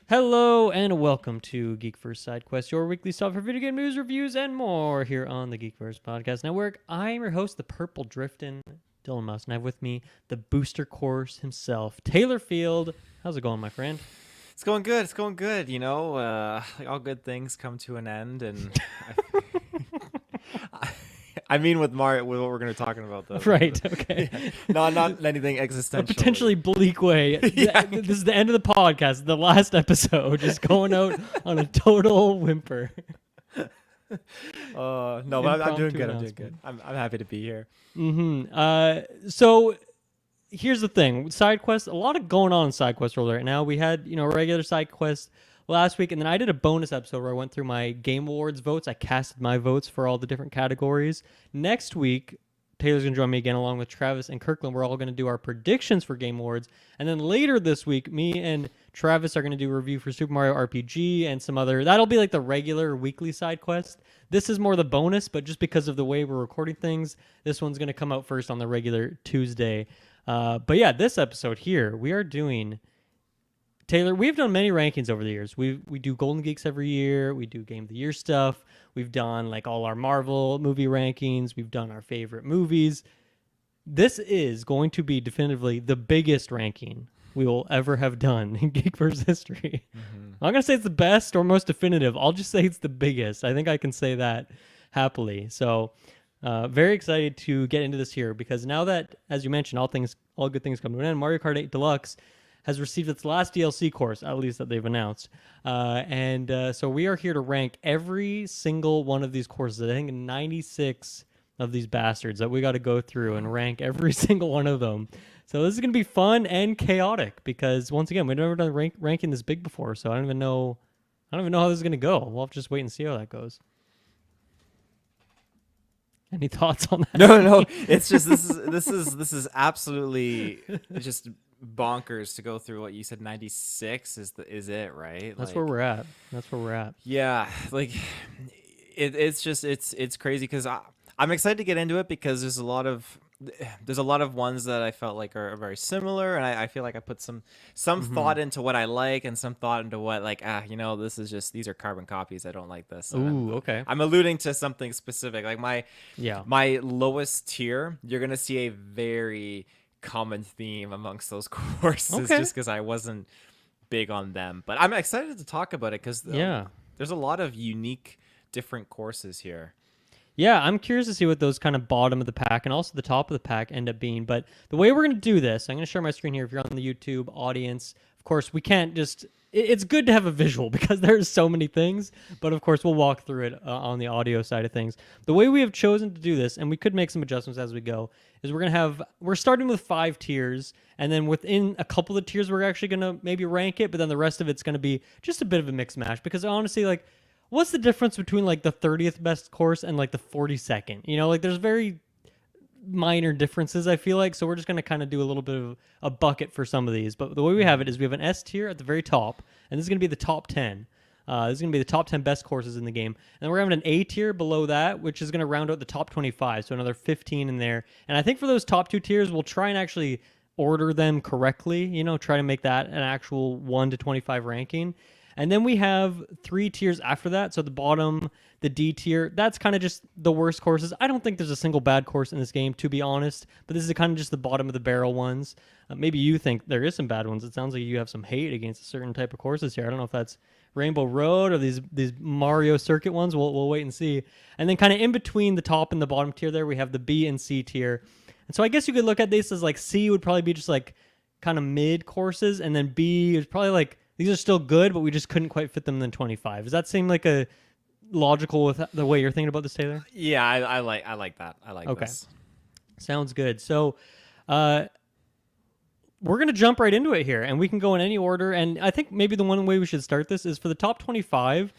Hello and welcome to GeekVerse Sidequest, your weekly stop for video game news, reviews, and more here on the GeekVerse Podcast Network. I am your host, the Purple Driftin', Dylan Mouse, and I have with me the booster course himself, Taylor Field. How's it going, my friend? It's going good. It's going good. You know, like all good things come to an end, and I mean, with Mario, with what we're going to be talking about, though. Right. Okay. Yeah. Not anything A existential. potentially bleak way. Yeah. This is the end of the podcast, the last episode, just going out on a total whimper. No, but I'm doing Impromptu good. I'm doing announcement. good. I'm happy to be here. So here's the thing. Sidequest, a lot of going on in Sidequest World right now. We had, a regular Sidequest last week, and then I did a bonus episode where I went through my Game Awards votes. I casted my votes for all the different categories. Next week, Taylor's going to join me again along with Travis and Kirkland. We're all going to do our predictions for Game Awards. And then later this week, me and Travis are going to do a review for Super Mario RPG and some other... That'll be like the regular weekly side quest. This is more the bonus, but just because of the way we're recording things, this one's going to come out first on the regular Tuesday. But yeah, this episode here, we are doing... Taylor, we've done many rankings over the years. We do Golden Geeks every year. We do Game of the Year stuff. We've done like all our Marvel movie rankings. We've done our favorite movies. This is going to be definitively the biggest ranking we will ever have done in Geekverse history. Mm-hmm. I'm not going to say it's the best or most definitive. I'll just say it's the biggest. I think I can say that happily. So very excited to get into this here because now that, as you mentioned, all good things come to an end. Mario Kart 8 Deluxe has received its last DLC course, at least that they've announced. So we are here to rank every single one of these courses. I think 96 of these bastards that we got to go through and rank every single one of them. So this is going to be fun and chaotic because, once again, we've never done ranking this big before, so I don't even know how this is going to go. We'll have to just wait and see how that goes. Any thoughts on that? No. It's just this is absolutely just bonkers to go through what you said. 96 is it, right? That's where we're at. Yeah, like it's crazy because I'm excited to get into it because there's a lot of ones that I felt like are very similar, and I feel like I put some thought into what I like and some thought into what this is just, these are carbon copies. I don't like this. Ooh, okay. I'm alluding to something specific, like my lowest tier. You're gonna see a very common theme amongst those courses, just because I wasn't big on them. But I'm excited to talk about it because there's a lot of unique, different courses here. Yeah, I'm curious to see what those kind of bottom of the pack and also the top of the pack end up being. But the way we're going to do this, I'm going to share my screen here if you're on the YouTube audience. Of course, we can't just... It's good to have a visual because there's so many things. But of course, we'll walk through it on the audio side of things. The way we have chosen to do this, and we could make some adjustments as we go, is we're starting with 5 tiers. And then within a couple of tiers, we're actually going to maybe rank it. But then the rest of it's going to be just a bit of a mix match. Because honestly, what's the difference between the 30th best course and the 42nd? There's very minor differences, I feel like. So we're just going to kind of do a little bit of a bucket for some of these. But the way we have it is we have an S tier at the very top, and this is going to be the top 10. This is going to be the top 10 best courses in the game. And then we're having an A tier below that, which is going to round out the top 25. So another 15 in there. And I think for those top 2 tiers, we'll try and actually order them correctly, try to make that an actual 1 to 25 ranking. And then we have 3 tiers after that. So the bottom, the D tier, that's kind of just the worst courses. I don't think there's a single bad course in this game, to be honest. But this is kind of just the bottom of the barrel ones. Maybe you think there is some bad ones. It sounds like you have some hate against a certain type of courses here. I don't know if that's Rainbow Road or these Mario Circuit ones. We'll wait and see. And then kind of in between the top and the bottom tier there, we have the B and C tier. And so I guess you could look at this as C would probably be just kind of mid courses. And then B is probably these are still good, but we just couldn't quite fit them in 25. Does that seem like a logical with the way you're thinking about this, Taylor? Yeah, I like that. I like this. Sounds good. So we're going to jump right into it here, and we can go in any order. And I think maybe the one way we should start this is for the top 25.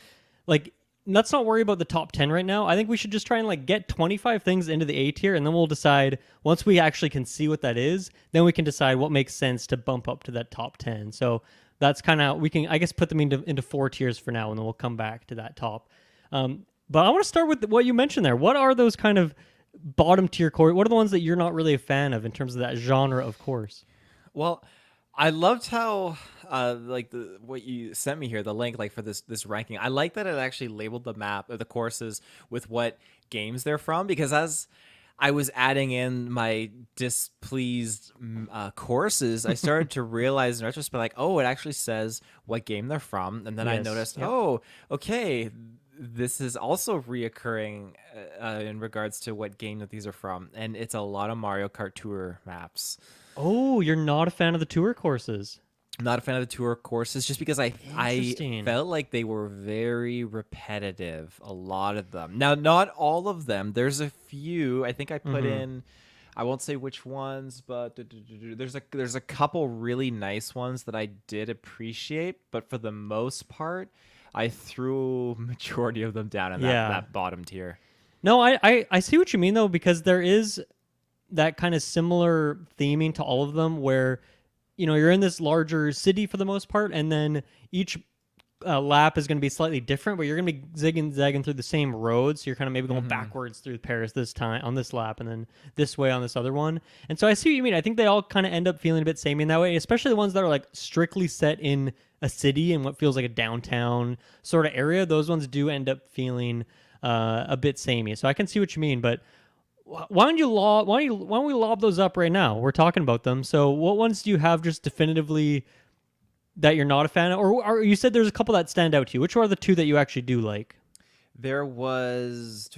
Let's not worry about the top 10 right now. I think we should just try and get 25 things into the A tier, and then we'll decide, once we actually can see what that is, then we can decide what makes sense to bump up to that top 10. So that's kind of, we can, I guess, put them into 4 tiers for now, and then we'll come back to that top. But I want to start with what you mentioned there. What are those kind of bottom tier course? What are the ones that you're not really a fan of in terms of that genre of course? Well, I loved how like what you sent me here, the link like for this ranking. I like that it actually labeled the map or the courses with what games they're from, because as I was adding in my displeased courses, I started to realize in retrospect, like, oh, it actually says what game they're from. And then I noticed, oh, okay, this is also reoccurring in regards to what game that these are from. And it's a lot of Mario Kart Tour maps. Oh, you're not a fan of the tour courses? I'm not a fan of the tour courses just because I felt like they were very repetitive, a lot of them. Now, not all of them. There's a few. I think I put in, I won't say which ones, but there's a couple really nice ones that I did appreciate, but for the most part, I threw majority of them down in that bottom tier. No, I see what you mean, though, because there is that kind of similar theming to all of them where you're in this larger city for the most part, and then each lap is going to be slightly different, but you're going to be zigging, zagging through the same roads. So you're kind of maybe going backwards through Paris this time on this lap, and then this way on this other one. And so I see what you mean. I think they all kind of end up feeling a bit samey in that way, especially the ones that are like strictly set in a city and what feels like a downtown sort of area. Those ones do end up feeling a bit samey. So I can see what you mean, but why don't we lob those up right now? We're talking about them. So what ones do you have just definitively that you're not a fan of? Or you said there's a couple that stand out to you. Which are the two that you actually do like? There was...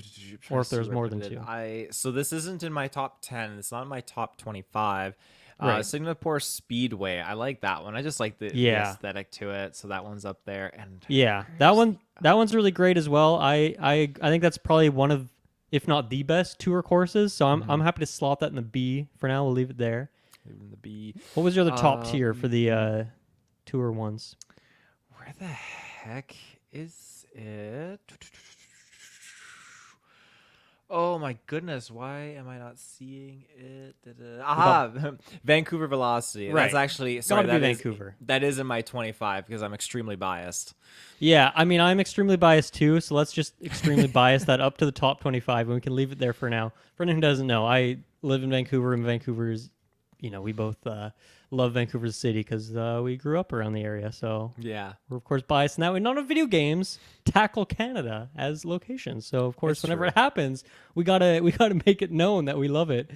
Or if there's more than two. So this isn't in my top 10. It's not in my top 25. Right. Singapore Speedway. I like that one. I just like the aesthetic to it. So that one's up there. And that one's really great as well. I think that's probably one of, if not the best tour courses. So I'm happy to slot that in the B for now. We'll leave it there. Leave in the B. What was your other top tier for the tour ones? Where the heck is it? Oh my goodness, why am I not seeing it? Aha! Vancouver Velocity. Right. That's actually... Sorry, Vancouver. That is in my 25 because I'm extremely biased. Yeah, I mean, I'm extremely biased too, so let's just extremely bias that up to the top 25, and we can leave it there for now. For anyone who doesn't know, I live in Vancouver, and Vancouver's, we both love Vancouver City because we grew up around the area, so yeah, we're of course biased in that way. None of video games tackle Canada as locations, so of course, whenever it happens, we gotta make it known that we love it.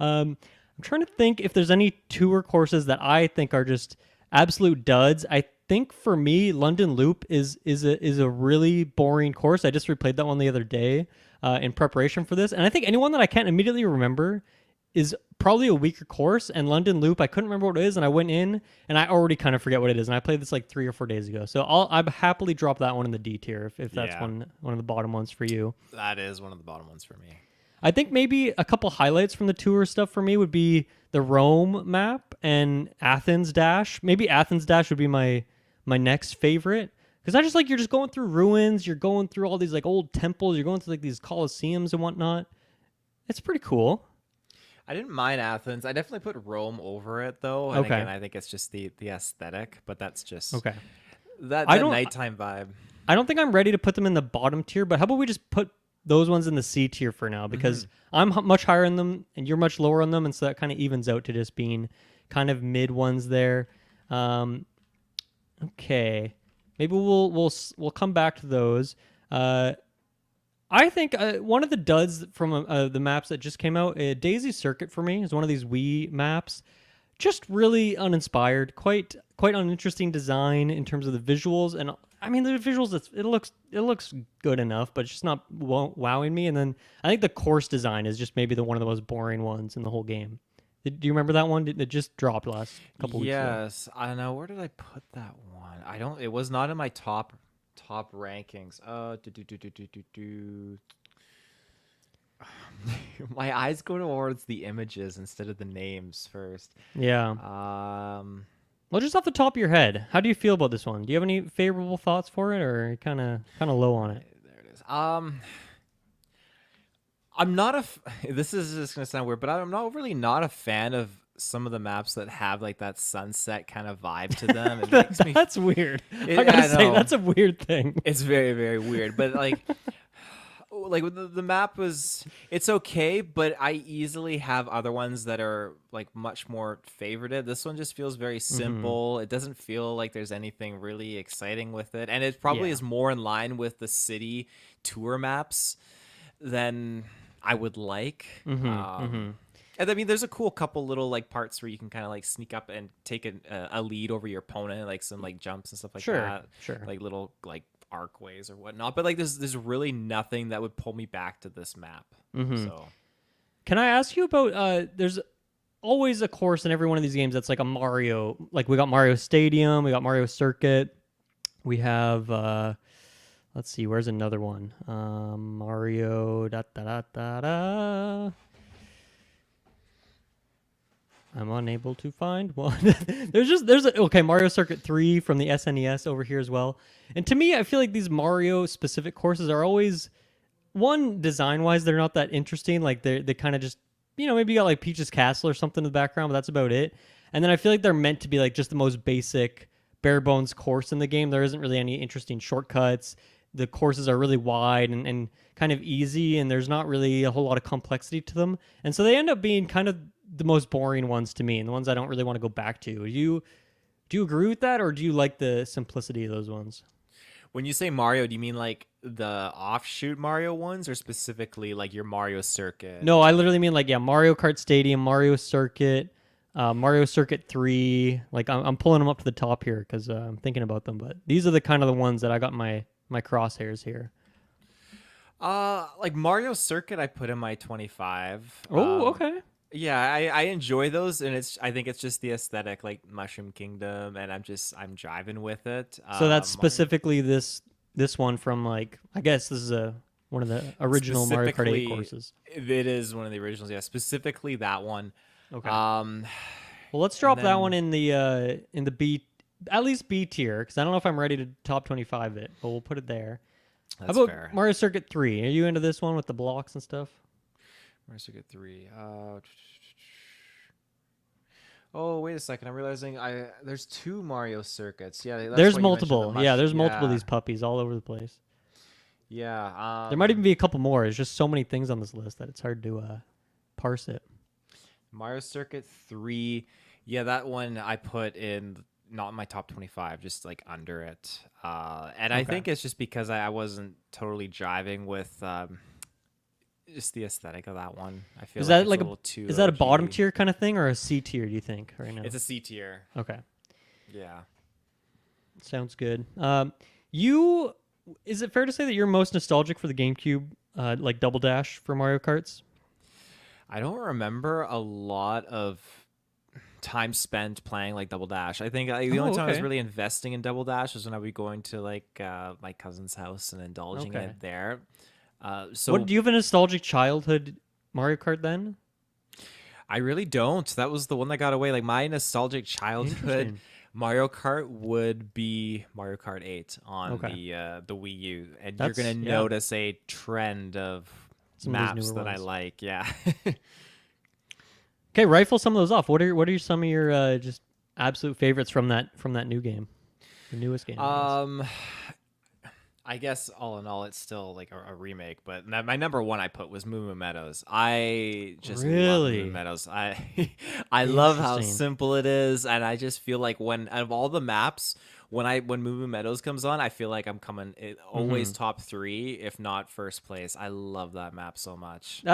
I'm trying to think if there's any tour courses that I think are just absolute duds. I think for me, London Loop is a really boring course. I just replayed that one the other day in preparation for this, and I think anyone that I can't immediately remember is probably a weaker course. And London Loop, I couldn't remember what it is, and I went in and I already kind of forget what it is, and I played this like 3 or 4 days ago. So I'd happily drop that one in the D tier if that's one of the bottom ones for you. That is one of the bottom ones for me. I think maybe a couple highlights from the tour stuff for me would be the Rome map and Athens Dash. Maybe Athens Dash would be my next favorite, because I just like, you're just going through ruins, you're going through all these like old temples, you're going through like these colosseums and whatnot. It's pretty cool. I didn't mind Athens. I definitely put Rome over it though. And again, I think it's just the aesthetic, but that's just that nighttime vibe. I don't think I'm ready to put them in the bottom tier, but how about we just put those ones in the C tier for now, because I'm much higher on them and you're much lower on them, and so that kind of evens out to just being kind of mid ones there. Okay, maybe we'll come back to those. I think one of the duds from the maps that just came out, Daisy Circuit for me is one of these Wii maps. Just really uninspired, quite uninteresting design in terms of the visuals, and I mean the visuals. It looks good enough, but it's just not wowing me. And then I think the course design is just maybe one of the most boring ones in the whole game. Do you remember that one? It just dropped last couple weeks ago. Yes, I don't know. Where did I put that one? I don't. It was not in my top rankings. My eyes go towards the images instead of the names first. Yeah. Well, just off the top of your head, how do you feel about this one? Do you have any favorable thoughts for it, or kind of low on it? There it is. I'm not this is just gonna sound weird, but I'm really not a fan of some of the maps that have like that sunset kind of vibe to them. It makes me... That's weird. I gotta say, that's a weird thing. It's very, very weird. But like, like the map it's okay, but I easily have other ones that are like much more favorited. This one just feels very simple. It doesn't feel like there's anything really exciting with it, and it probably is more in line with the city tour maps than I would like. And I mean, there's a cool couple little like parts where you can kind of like sneak up and take a lead over your opponent, like some like jumps and stuff like that. Sure. Like little like arcways or whatnot. But like there's really nothing that would pull me back to this map. So can I ask you about there's always a course in every one of these games that's like a Mario. Like we got Mario Stadium, we got Mario Circuit, we have let's see, where's another one? Mario da da da da da. I'm unable to find one. Okay, Mario Circuit 3 from the SNES over here as well. And to me, I feel like these Mario specific courses are always, one, design wise, they're not that interesting. Like they kind of just, maybe you got like Peach's Castle or something in the background, but that's about it. And then I feel like they're meant to be like just the most basic, bare bones course in the game. There isn't really any interesting shortcuts. The courses are really wide and kind of easy, and there's not really a whole lot of complexity to them. And so they end up being kind of the most boring ones to me, and the ones I don't really want to go back to. Do you agree with that, or do you like the simplicity of those ones? When you say Mario, do you mean like the offshoot Mario ones, or specifically like your Mario Circuit? No, I literally mean like Mario Kart Stadium, Mario Circuit, Mario Circuit 3. Like I'm pulling them up to the top here because I'm thinking about them. But these are the kind of the ones that I got my crosshairs here. Like Mario Circuit, I put in my 25. Oh, okay. Yeah, I enjoy those, and I think it's just the aesthetic, like Mushroom Kingdom, and I'm jiving with it. So that's specifically this one from like, I guess this is one of the original Mario Kart 8 courses. It is one of the originals, yeah. Specifically that one. Okay. Well, let's drop that one in the B, at least B tier, because I don't know if I'm ready to top 25 it, but we'll put it there. That's How about fair. Mario Circuit 3? Are you into this one with the blocks and stuff? Mario Circuit 3. Oh, wait a second. I'm realizing there's 2 Mario Circuits. Yeah, there's multiple. There's multiple of these puppies all over the place. Yeah. There might even be a couple more. There's just so many things on this list that it's hard to parse it. Mario Circuit 3. Yeah, that one I put in not in my top 25, just like under it. And I think it's just because I wasn't totally jiving with just the aesthetic of that one. I feel is that it's like a little too is that a OG. bottom tier kind of thing or a C tier, do you think, right now? It's a C tier. Okay. Yeah. Sounds good. Is it fair to say that you're most nostalgic for the GameCube, like Double Dash for Mario Karts? I don't remember a lot of time spent playing like Double Dash. I think the only time I was really investing in Double Dash was when I would be going to like my cousin's house and indulging in it there. So do you have a nostalgic childhood Mario Kart then? I really don't. That was the one that got away. Like my nostalgic childhood Mario Kart would be Mario Kart 8 on the Wii U, and you're gonna notice a trend of maps that I like. Yeah. Okay, rifle some of those off. What are some of your just absolute favorites from that new game, the newest game? I guess all in all, it's still like a remake. But my number one I put was Moo Moo Meadows. I just love Moo Moo Meadows. I love how simple it is, and I just feel like out of all the maps, when Moo Moo Meadows comes on, I feel like I'm coming always top 3, if not first place. I love that map so much.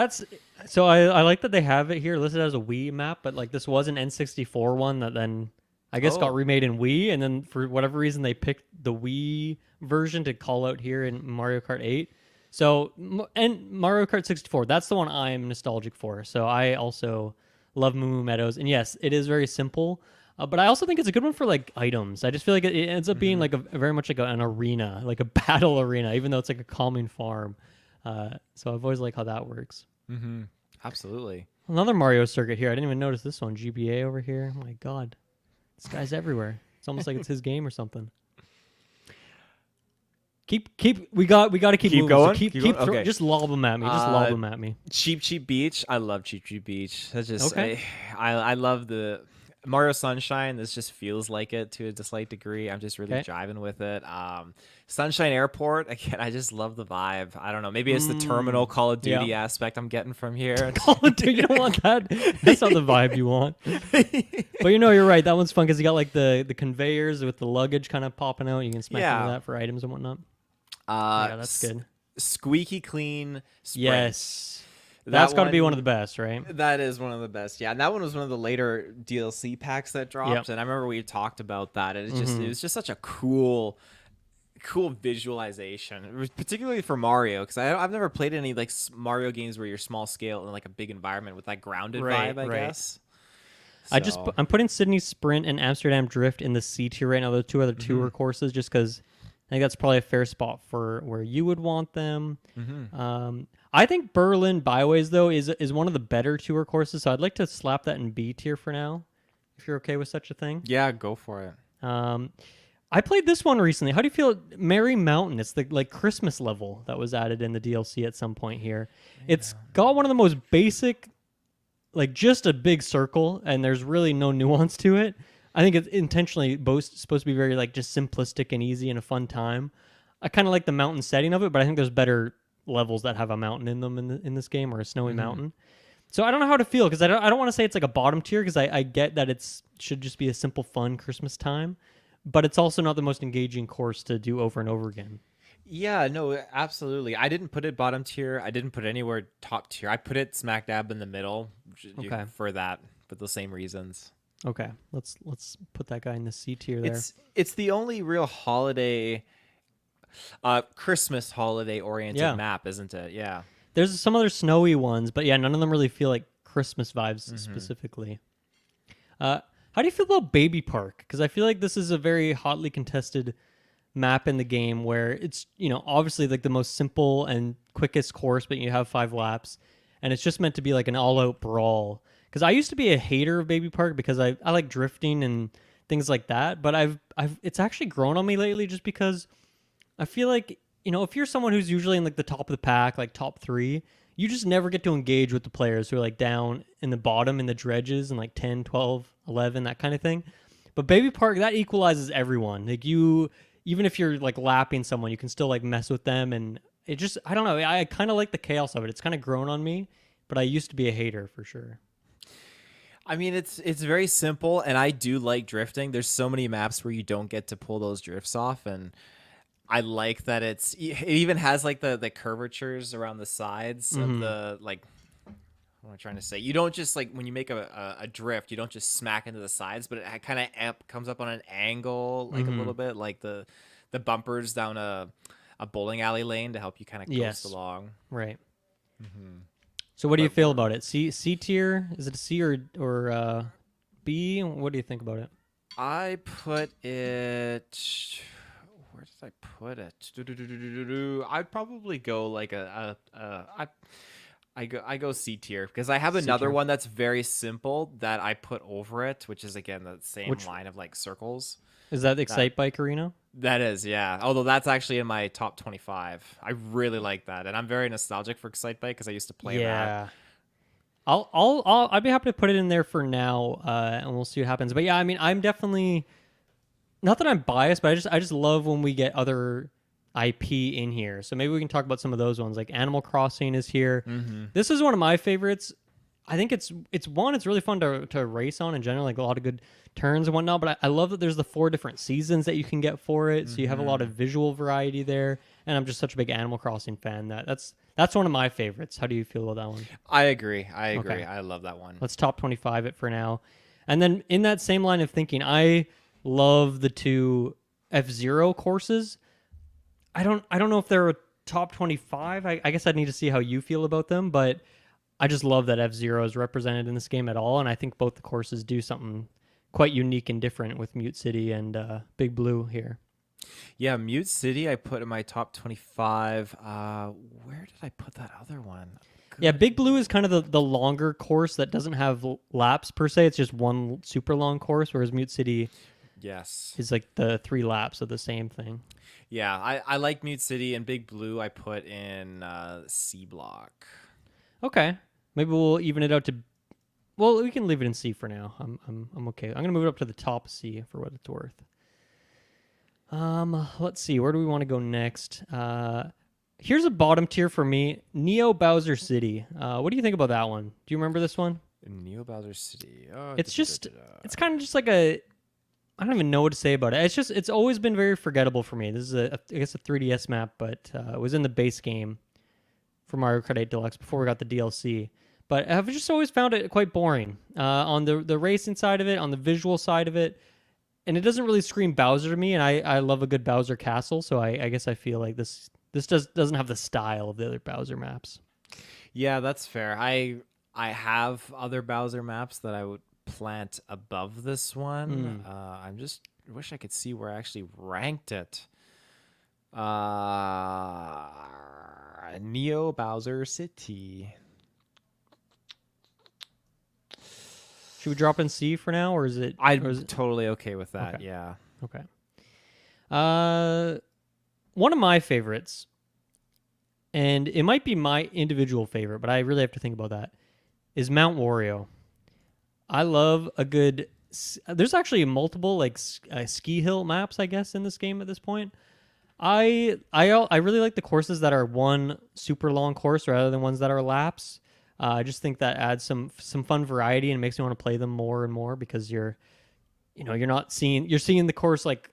So I like that they have it here listed as a Wii map, but like this was an N64 one that then I guess got remade in Wii, and then for whatever reason they picked the Wii version to call out here in Mario Kart 8. So, and Mario Kart 64, that's the one I'm nostalgic for. So I also love Moo Moo Meadows, and yes, it is very simple. But I also think it's a good one for like items. I just feel like it ends up being like very much like an arena, like a battle arena, even though it's like a calming farm. So I've always liked how that works. Mm-hmm. Absolutely. Another Mario circuit here. I didn't even notice this one. GBA over here. Oh my God, this guy's everywhere. It's almost like it's his game or something. We got to keep moving. Going. So keep okay. Just lob them at me. Just lob them at me. Cheap Beach. I love Cheap Beach. That's just I love the. Mario Sunshine, this just feels like it to a slight degree. I'm just really jiving with it. Sunshine Airport, again, I just love the vibe. I don't know. Maybe it's the terminal Call of Duty aspect I'm getting from here. Call of Duty, you don't want that. That's not the vibe you want. But you're right. That one's fun because you got like the conveyors with the luggage kind of popping out. You can smack into that for items and whatnot. Yeah, that's good. Squeaky clean springs. Yes. That's got to be one of the best, right? That is one of the best. Yeah, and that one was one of the later DLC packs that dropped, and I remember we talked about that. And it was just such a cool visualization, particularly for Mario, because I've never played any like Mario games where you're small scale in like a big environment with that grounded vibe. I guess. So. I'm putting Sydney Sprint and Amsterdam Drift in the C tier right now. The two other tour courses, just because I think that's probably a fair spot for where you would want them. I think Berlin Byways, though, is one of the better tour courses, so I'd like to slap that in B tier for now, if you're okay with such a thing. Yeah, go for it. I played this one recently. How do you feel? Merry Mountain. It's the like Christmas level that was added in the DLC at some point here. It's got one of the most basic, like just a big circle, and there's really no nuance to it. I think it's intentionally supposed to be very like just simplistic and easy and a fun time. I kind of like the mountain setting of it, but I think there's better levels that have a mountain in them in this game, or a snowy mountain. So I don't know how to feel, because I don't want to say it's like a bottom tier, because I get that should just be a simple fun Christmas time, but it's also not the most engaging course to do over and over again. Yeah, no, absolutely. I didn't put it bottom tier. I didn't put it anywhere top tier. I put it smack dab in the middle for the same reasons. Okay, let's put that guy in the C tier there. It's the only real holiday, Christmas holiday oriented map, isn't it? Yeah. There's some other snowy ones, but yeah, none of them really feel like Christmas vibes specifically. How do you feel about Baby Park? Because I feel like this is a very hotly contested map in the game where it's, obviously like the most simple and quickest course, but you have 5 laps, and it's just meant to be like an all-out brawl. Because I used to be a hater of Baby Park because I like drifting and things like that, but it's actually grown on me lately just because I feel like, if you're someone who's usually in like the top of the pack, like top 3, you just never get to engage with the players who are like down in the bottom in the dredges and like 10, 12, 11, that kind of thing. But Baby Park, that equalizes everyone. Like even if you're like lapping someone, you can still like mess with them. And it just, I don't know. I kind of like the chaos of it. It's kind of grown on me, but I used to be a hater for sure. I mean, it's very simple, and I do like drifting. There's so many maps where you don't get to pull those drifts off, and I like that it even has like the curvatures around the sides of the, like, what am I trying to say? You don't just like, when you make a drift, you don't just smack into the sides, but it kind of comes up on an angle, like a little bit, like the bumpers down a bowling alley lane to help you kind of coast along. Right. So what do you feel about it? C tier? Is it a C or B? What do you think about it? I put it... Where did I put it? I'd probably go like I go C tier, because I have another one that's very simple that I put over it, which is again the same line of like circles. Is that Excite Bike Arena? That is, yeah. Although that's actually in my top 25. I really like that, and I'm very nostalgic for Excite Bike because I used to play that. I'd be happy to put it in there for now, and we'll see what happens. But yeah, I mean, I'm definitely, not that I'm biased, but I just love when we get other IP in here. So maybe we can talk about some of those ones. Like Animal Crossing is here. This is one of my favorites. I think it's really fun to race on in general, like a lot of good turns and whatnot. But I love that there's the 4 different seasons that you can get for it, so you have a lot of visual variety there. And I'm just such a big Animal Crossing fan that's one of my favorites. How do you feel about that one? I agree. Okay. I love that one. Let's top 25 it for now. And then in that same line of thinking, I love the 2 F-Zero courses. I don't know if they're a top 25. I guess I'd need to see how you feel about them, but I just love that F-Zero is represented in this game at all, and I think both the courses do something quite unique and different with Mute City and Big Blue here. Yeah, Mute City I put in my top 25. Where did I put that other one? Yeah, Big Blue is kind of the longer course that doesn't have laps per se. It's just one super long course, whereas Mute City is like the 3 laps of the same thing. Yeah, I like Mute City, and Big Blue I put in C block. Okay. Maybe we'll even it out to Well, we can leave it in C for now. I'm okay. I'm gonna move it up to the top of C for what it's worth. Let's see. Where do we want to go next? Here's a bottom tier for me. Neo Bowser City. What do you think about that one? Do you remember this one? Neo Bowser City. It's just, it's kind of just like a, I don't even know what to say about it. It's just, it's always been very forgettable for me. This is I guess a 3DS map, but it was in the base game for Mario Kart 8 Deluxe before we got the DLC. But I've just always found it quite boring on the racing side of it, on the visual side of it. And it doesn't really scream Bowser to me, and I love a good Bowser castle, so I guess I feel like this doesn't have the style of the other Bowser maps. Yeah, that's fair. I have other Bowser maps that I would plant above this one. I'm just wish I could see where I actually ranked it. Neo Bowser City. Should we drop in C for now, or is it? I'm totally okay with that. Okay. Yeah. Okay. One of my favorites, and it might be my individual favorite, but I really have to think about that, is Mount Wario. I love a good. There's actually multiple like ski hill maps, I guess, in this game at this point. I really like the courses that are one super long course rather than ones that are laps. I just think that adds some fun variety and makes me want to play them more and more because you're seeing the course like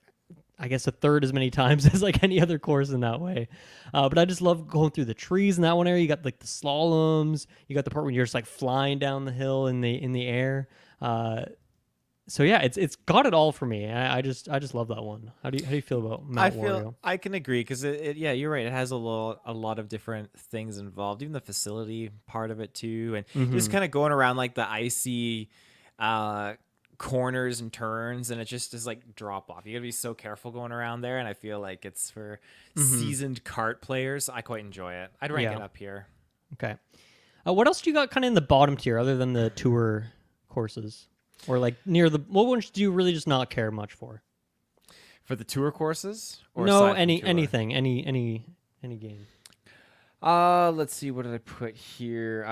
I guess a third as many times as like any other course in that way. But I just love going through the trees in that one area. You got like the slaloms. You got the part when you're just like flying down the hill in the air. So yeah, it's got it all for me. I just love that one. How do you feel about Mount Wario? I can agree because yeah, you're right. It has a lot of different things involved, even the facility part of it too, and just kind of going around like the icy corners and turns, and it just is like drop off. You gotta be so careful going around there, and I feel like it's for seasoned kart players. I quite enjoy it. I'd rank it up here. Okay. What else do you got kind of in the bottom tier other than the tour courses? Or like near the what ones do you really just not care much for? For the tour courses? Or no, anything, any game. Let's see, what did I put here?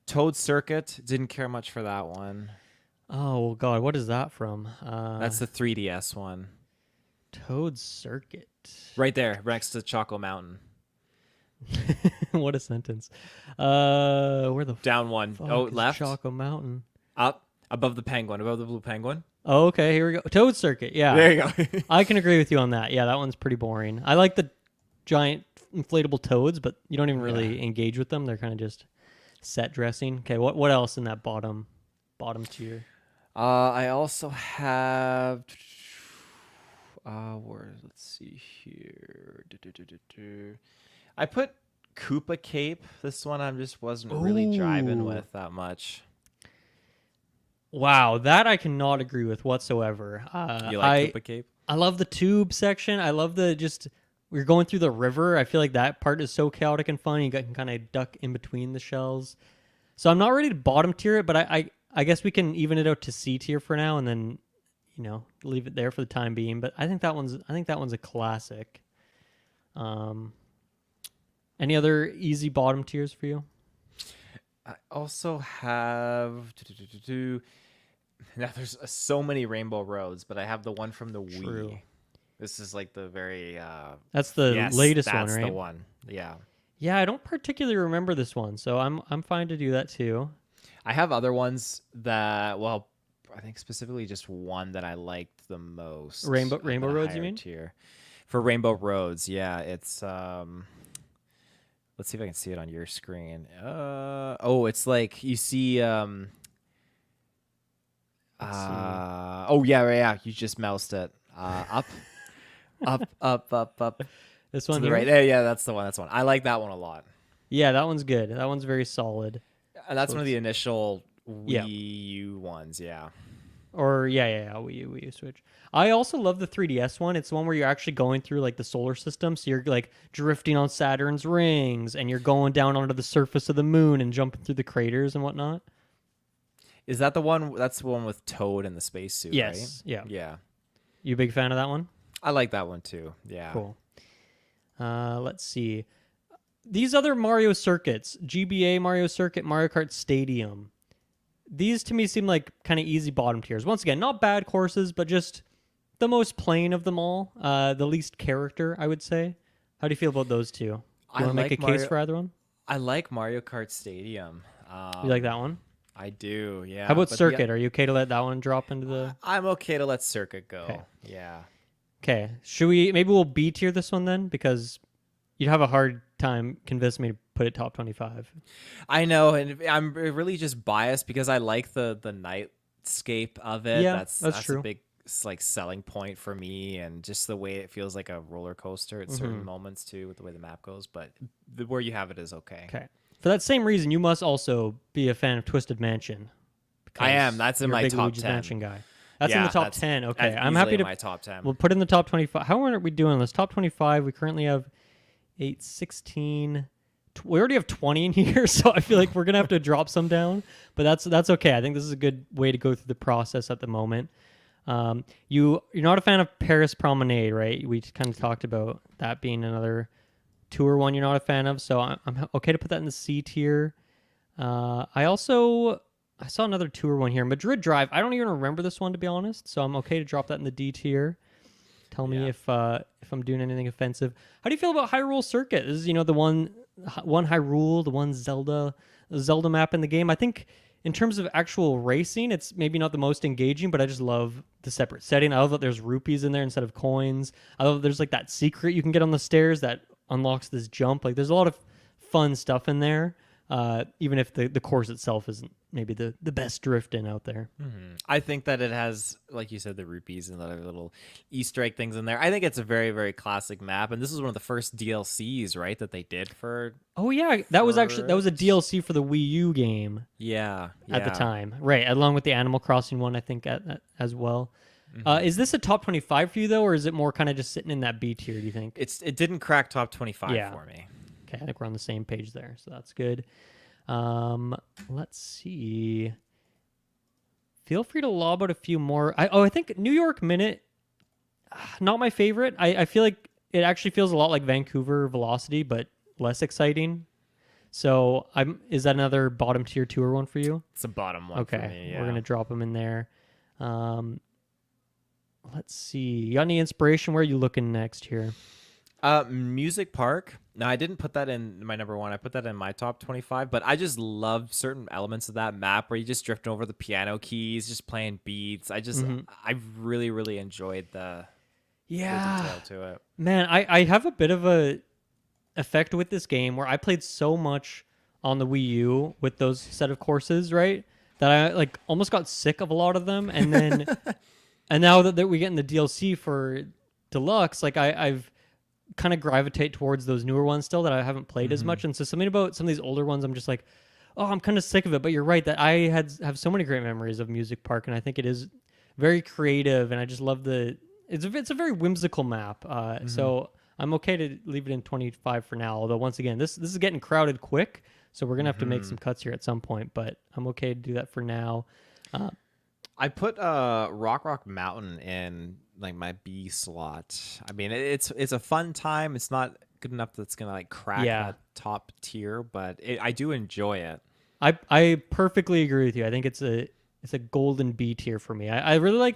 Toad Circuit. Didn't care much for that one. Oh god, what is that from? That's the 3DS one. Toad Circuit. Right there, next to Choco Mountain. What a sentence. Where the down one? Oh, left. Choco Mountain. Up above the penguin, above the blue penguin. Oh, okay, here we go. Toad Circuit. Yeah. There you go. I can agree with you on that. Yeah, that one's pretty boring. I like the giant inflatable toads, but you don't even really engage with them. They're kind of just set dressing. Okay, what else in that bottom tier? I also have let's see here. I put Koopa Cape. This one I just wasn't really driving with that much. Wow, that I cannot agree with whatsoever. You like Koopa Cape? I love the tube section. I love we're going through the river. I feel like that part is so chaotic and fun. You can kind of duck in between the shells. So I'm not ready to bottom tier it, but I guess we can even it out to C tier for now, and then leave it there for the time being. But I think that one's a classic. Any other easy bottom tiers for you? I also have now there's so many Rainbow Roads, but I have the one from the Wii. This is like the very that's the latest one, right? That's the one. Yeah. Yeah, I don't particularly remember this one, so I'm fine to do that too. I have other ones that I think specifically just one that I liked the most. Rainbow Roads, you mean? Tier. For Rainbow Roads, yeah, it's let's see if I can see it on your screen. It's like you see oh yeah, you just moused it. Up. This one here? Right there, yeah, that's the one. I like that one a lot. Yeah, that one's good. That one's very solid. And that's one of the initial Wii U ones, yeah. Or Wii U Switch. I also love the 3DS one. It's the one where you're actually going through like the solar system, so you're like drifting on Saturn's rings, and you're going down onto the surface of the moon and jumping through the craters and whatnot. Is that the one? That's the one with Toad in the spacesuit, yes, right? Yeah. Yeah. You a big fan of that one? I like that one too. Yeah. Cool. Let's see. these other Mario circuits, GBA Mario Circuit, Mario Kart Stadium, these to me seem like kind of easy bottom tiers. Once again, not bad courses, but just the most plain of them all. The least character, I would say. How do you feel about those two? Do you want to make a case for either one? I like Mario Kart Stadium. You like that one? I do, yeah. How about Circuit? Are you okay to let that one drop into the... I'm okay to let Circuit go. Okay. Yeah. Okay. Maybe we'll B tier this one then? Because you'd have a hard time convincing me to put it top 25. I know, and I'm really just biased because I like the nightscape of it. Yeah, that's true. A big like selling point for me, and just the way it feels like a roller coaster at certain moments too, with the way the map goes. But where you have it is okay. Okay. For that same reason, you must also be a fan of Twisted Mansion. I am. That's in my top Luigi's 10. Mansion guy. That's in the top 10. Okay, I'm happy to. My top 10. We'll put in the top 25. How are we doing on this? Top 25. We currently have 8, 16. We already have 20 in here, so I feel like we're gonna have to drop some down. But that's okay. I think this is a good way to go through the process at the moment. You're not a fan of Paris Promenade, right? We kind of talked about that being another tour one you're not a fan of, so I'm okay to put that in the C tier. I saw another tour one here, Madrid Drive. I don't even remember this one, to be honest, so I'm okay to drop that in the D tier. Tell me if I'm doing anything offensive. How do you feel about Hyrule Circuit? This is the one Hyrule, the one Zelda map in the game. I think in terms of actual racing, it's maybe not the most engaging, but I just love the separate setting. I love that there's rupees in there instead of coins. I love that there's like that secret you can get on the stairs that unlocks this jump. Like there's a lot of fun stuff in there, even if the course itself isn't maybe the best drifting out there. I think that it has, like you said, the rupees and the other little Easter egg things in there. I think it's a very, very classic map, and this is one of the first DLCs, right, that they did for... Oh yeah, that was a DLC for the Wii U game. Yeah. At the time, right, along with the Animal Crossing one, I think as well. Is this a top 25 for you though, or is it more kind of just sitting in that B tier? Do you think it didn't crack top 25 for me? Okay, I think we're on the same page there, so that's good. Let's see. Feel free to lob out a few more. I think New York Minute, not my favorite. I feel like it actually feels a lot like Vancouver Velocity, but less exciting. So is that another bottom tier tour one for you? It's a bottom one for me, yeah. We're gonna drop them in there. Let's see. You got any inspiration? Where are you looking next here? Music Park. Now, I didn't put that in my number one. I put that in my top 25, but I just love certain elements of that map where you just drift over the piano keys, just playing beats. I really, really enjoyed the detail to it. Man, I have a bit of a effect with this game where I played so much on the Wii U with those set of courses, right? That I like almost got sick of a lot of them, and then and now that we get in the DLC for Deluxe, like I've kind of gravitate towards those newer ones still that I haven't played as much. And so something about some of these older ones, I'm just like, oh, I'm kind of sick of it. But you're right that I have so many great memories of Music Park, and I think it is very creative, and I just love it's a very whimsical map. So I'm okay to leave it in 25 for now. Although once again, this is getting crowded quick, so we're gonna have to make some cuts here at some point. But I'm okay to do that for now. I put Rock Mountain in like my B slot. I mean, it's a fun time. It's not good enough that's gonna like crack that top tier, but I do enjoy it. I perfectly agree with you. I think it's a golden B tier for me. I really like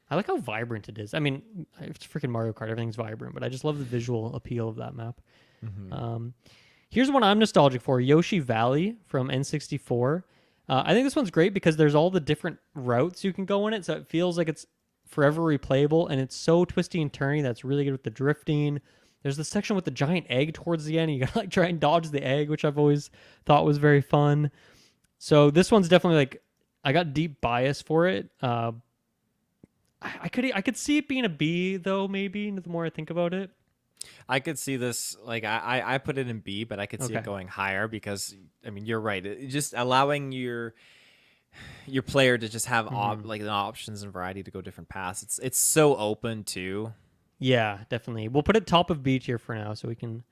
I like how vibrant it is. I mean, it's freaking Mario Kart. Everything's vibrant, but I just love the visual appeal of that map. Here's one I'm nostalgic for: Yoshi Valley from N64. I think this one's great because there's all the different routes you can go in it, so it feels like it's forever replayable, and it's so twisty and turny that's really good with the drifting. There's the section with the giant egg towards the end, and you gotta like try and dodge the egg, which I've always thought was very fun. So this one's definitely like, I got deep bias for it. I could see it being a B though, maybe, the more I think about it. I could see this, like, I put it in B, but I could see it going higher because, I mean, you're right. Just allowing your player to just have like the options and variety to go different paths. It's so open too. Yeah, definitely. We'll put it top of B tier for now, so we can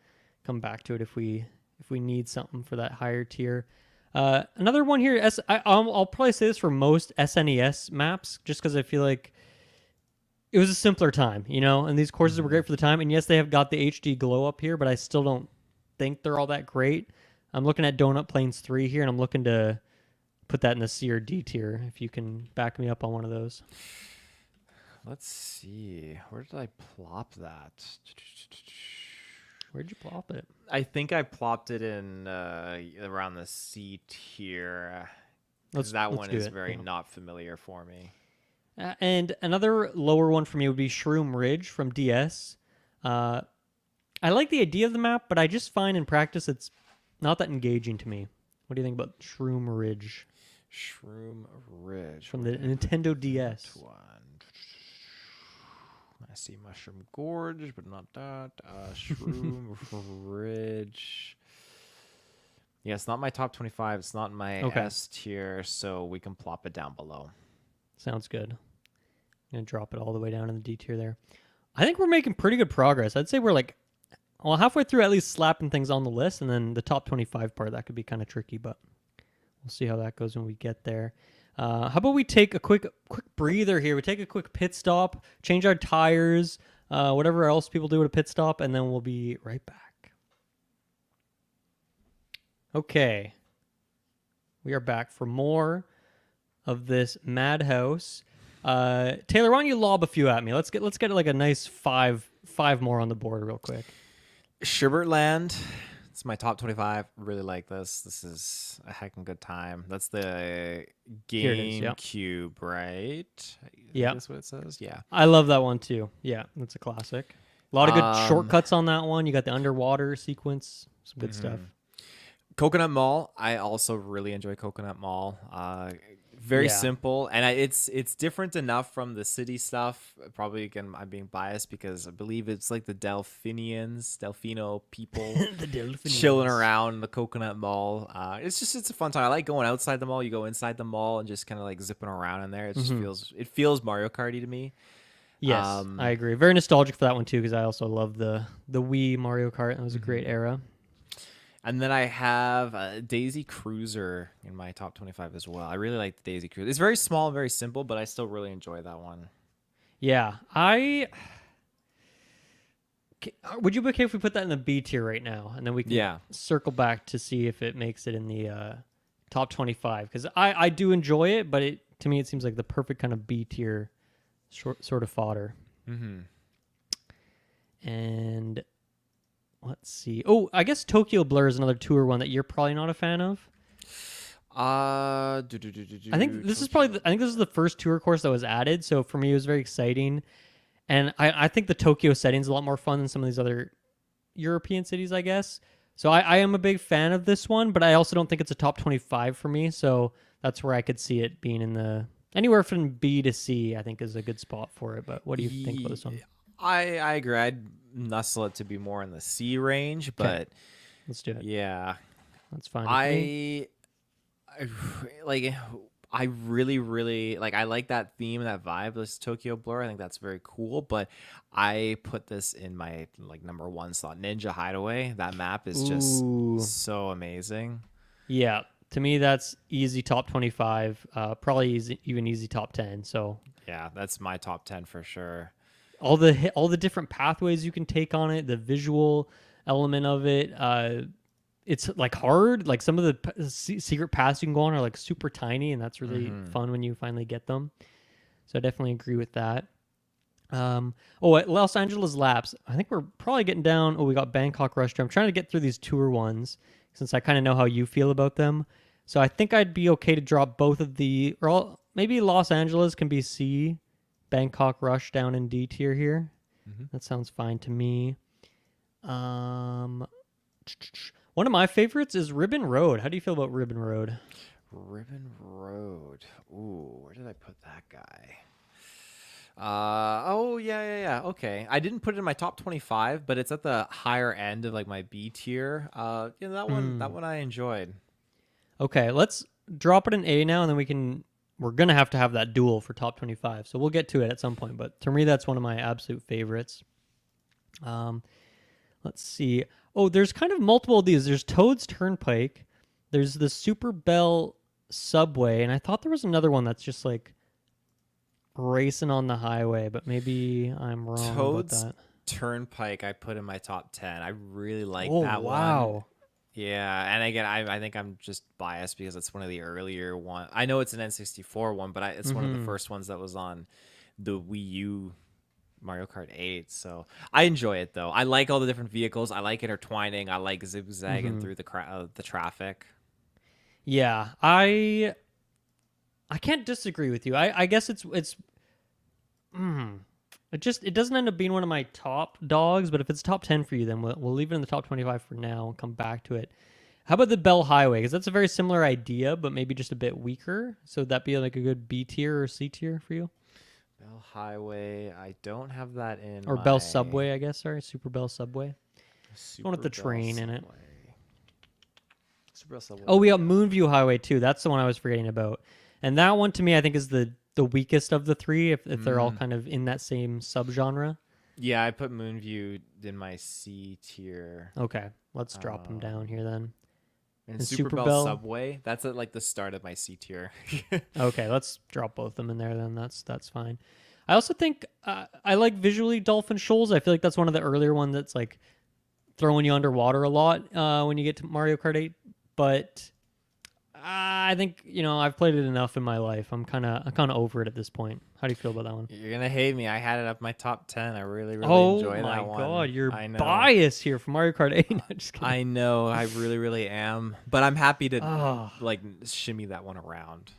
come back to it if we need something for that higher tier. Another one here. I'll probably say this for most SNES maps, just because I feel like it was a simpler time, and these courses were great for the time. And yes, they have got the HD glow up here, but I still don't think they're all that great. I'm looking at Donut Plains 3 here, and I'm looking to put that in the C or D tier, if you can back me up on one of those. Let's see. Where did I plop that? Where'd you plop it? I think I plopped it in around the C tier. That one is very not familiar for me. And another lower one for me would be Shroom Ridge from DS. I like the idea of the map, but I just find in practice it's not that engaging to me. What do you think about Shroom Ridge? Shroom Ridge. From the Nintendo DS. I see Mushroom Gorge, but not that. Shroom Ridge. Yeah, it's not my top 25. It's not my S tier, so we can plop it down below. Sounds good. I'm going to drop it all the way down in the D tier there. I think we're making pretty good progress. I'd say we're like, well, halfway through at least slapping things on the list, and then the top 25 part, that could be kind of tricky, but we'll see how that goes when we get there. How about we take a quick breather here? We take a quick pit stop, change our tires, whatever else people do at a pit stop, and then we'll be right back. Okay. We are back for more of this madhouse. Taylor, why don't you lob a few at me? Let's get like a nice five more on the board real quick. Shibberland. It's my top 25. Really like this. This is a heckin' good time. That's the GameCube, right? Yeah. That's what it says? Yeah. I love that one too. Yeah, that's a classic. A lot of good shortcuts on that one. You got the underwater sequence. Some good stuff. Coconut Mall. I also really enjoy Coconut Mall. Very simple, and it's different enough from the city stuff. Probably, again, I'm being biased because I believe it's like the Delfino people chilling around the Coconut Mall. It's a fun time. I like going outside the mall. You go inside the mall and just kind of like zipping around in there. It just feels Mario Karty to me. Yes, I agree. Very nostalgic for that one too, because I also love the Wii Mario Kart. That was a great era. And then I have Daisy Cruiser in my top 25 as well. I really like the Daisy Cruiser. It's very small and very simple, but I still really enjoy that one. Yeah. Would you be okay if we put that in the B tier right now? And then we can circle back to see if it makes it in the top 25. Because I do enjoy it, but to me it seems like the perfect kind of B tier sort of fodder. And... let's see. Oh, I guess Tokyo Blur is another tour one that you're probably not a fan of. I think this is the first tour course that was added, so for me it was very exciting. And I think the Tokyo setting's a lot more fun than some of these other European cities, I guess. So I am a big fan of this one, but I also don't think it's a top 25 for me, so that's where I could see it being in the anywhere from B to C, I think is a good spot for it. But what do you think about this one? I agree. I'd nestle it to be more in the C range, but let's do it. Yeah, that's fine. I really like. I like that theme and that vibe. This Tokyo Blur. I think that's very cool. But I put this in my number one slot. Ninja Hideaway. That map is just so amazing. Yeah, to me that's easy top 25. Probably even easy top 10. So yeah, that's my top 10 for sure. All the different pathways you can take on it, the visual element of it. It's like hard. Like some of the secret paths you can go on are like super tiny, and that's really fun when you finally get them. So I definitely agree with that. Los Angeles Laps. I think we're probably getting down. We got Bangkok Rush Tour. I'm trying to get through these tour ones since I kind of know how you feel about them. So I think I'd be okay to drop both of maybe Los Angeles can be C. Bangkok Rush down in D tier here. That sounds fine to me. One of my favorites is Ribbon Road. How do you feel about Ribbon Road? Ribbon Road. Ooh, where did I put that guy? Yeah. Okay. I didn't put it in my top 25, but it's at the higher end of my B tier. That one I enjoyed. Okay, let's drop it in A now, and then we're going to have that duel for top 25. So we'll get to it at some point. But to me, that's one of my absolute favorites. Let's see. Oh, there's kind of multiple of these. There's Toad's Turnpike. There's the Super Bell Subway. And I thought there was another one that's just racing on the highway. But maybe I'm wrong about that. Turnpike I put in my top 10. I really like Oh, that one. wow. Yeah, and again, I think I'm just biased because it's one of the earlier one. I know it's an N64 one, but it's one of the first ones that was on the Wii U Mario Kart 8. So I enjoy it though. I like all the different vehicles. I like intertwining. I like zigzagging through the traffic. Yeah, I can't disagree with you. I guess it doesn't end up being one of my top dogs, but if it's top 10 for you, then we'll leave it in the top 25 for now and come back to it. How about the Bell Highway? Because that's a very similar idea, but maybe just a bit weaker. So would that be like a good B tier or C tier for you? Bell Highway, I don't have that in Or Bell Subway, I guess. Sorry, Super Bell Subway. One with the train in it. Super Bell Subway. Oh, we got Moonview Highway too. That's the one I was forgetting about. And that one to me, I think, is the weakest of the three. If they're all kind of in that same subgenre. Yeah, I put Moonview in my C tier. Okay, let's drop them down here then. And Super Bell Subway, that's at like the start of my C tier. Okay, let's drop both of them in there then. That's fine. I also think I like visually Dolphin Shoals. I feel like that's one of the earlier ones that's like throwing you underwater a lot when you get to Mario Kart 8. But I think I've played it enough in my life. I'm kind of over it at this point. How do you feel about that one? You're gonna hate me. I had it up my top 10. I really enjoy that one. Oh my god, you're biased here for Mario Kart 8. No, just kidding. I know, I really am. But I'm happy to like shimmy that one around.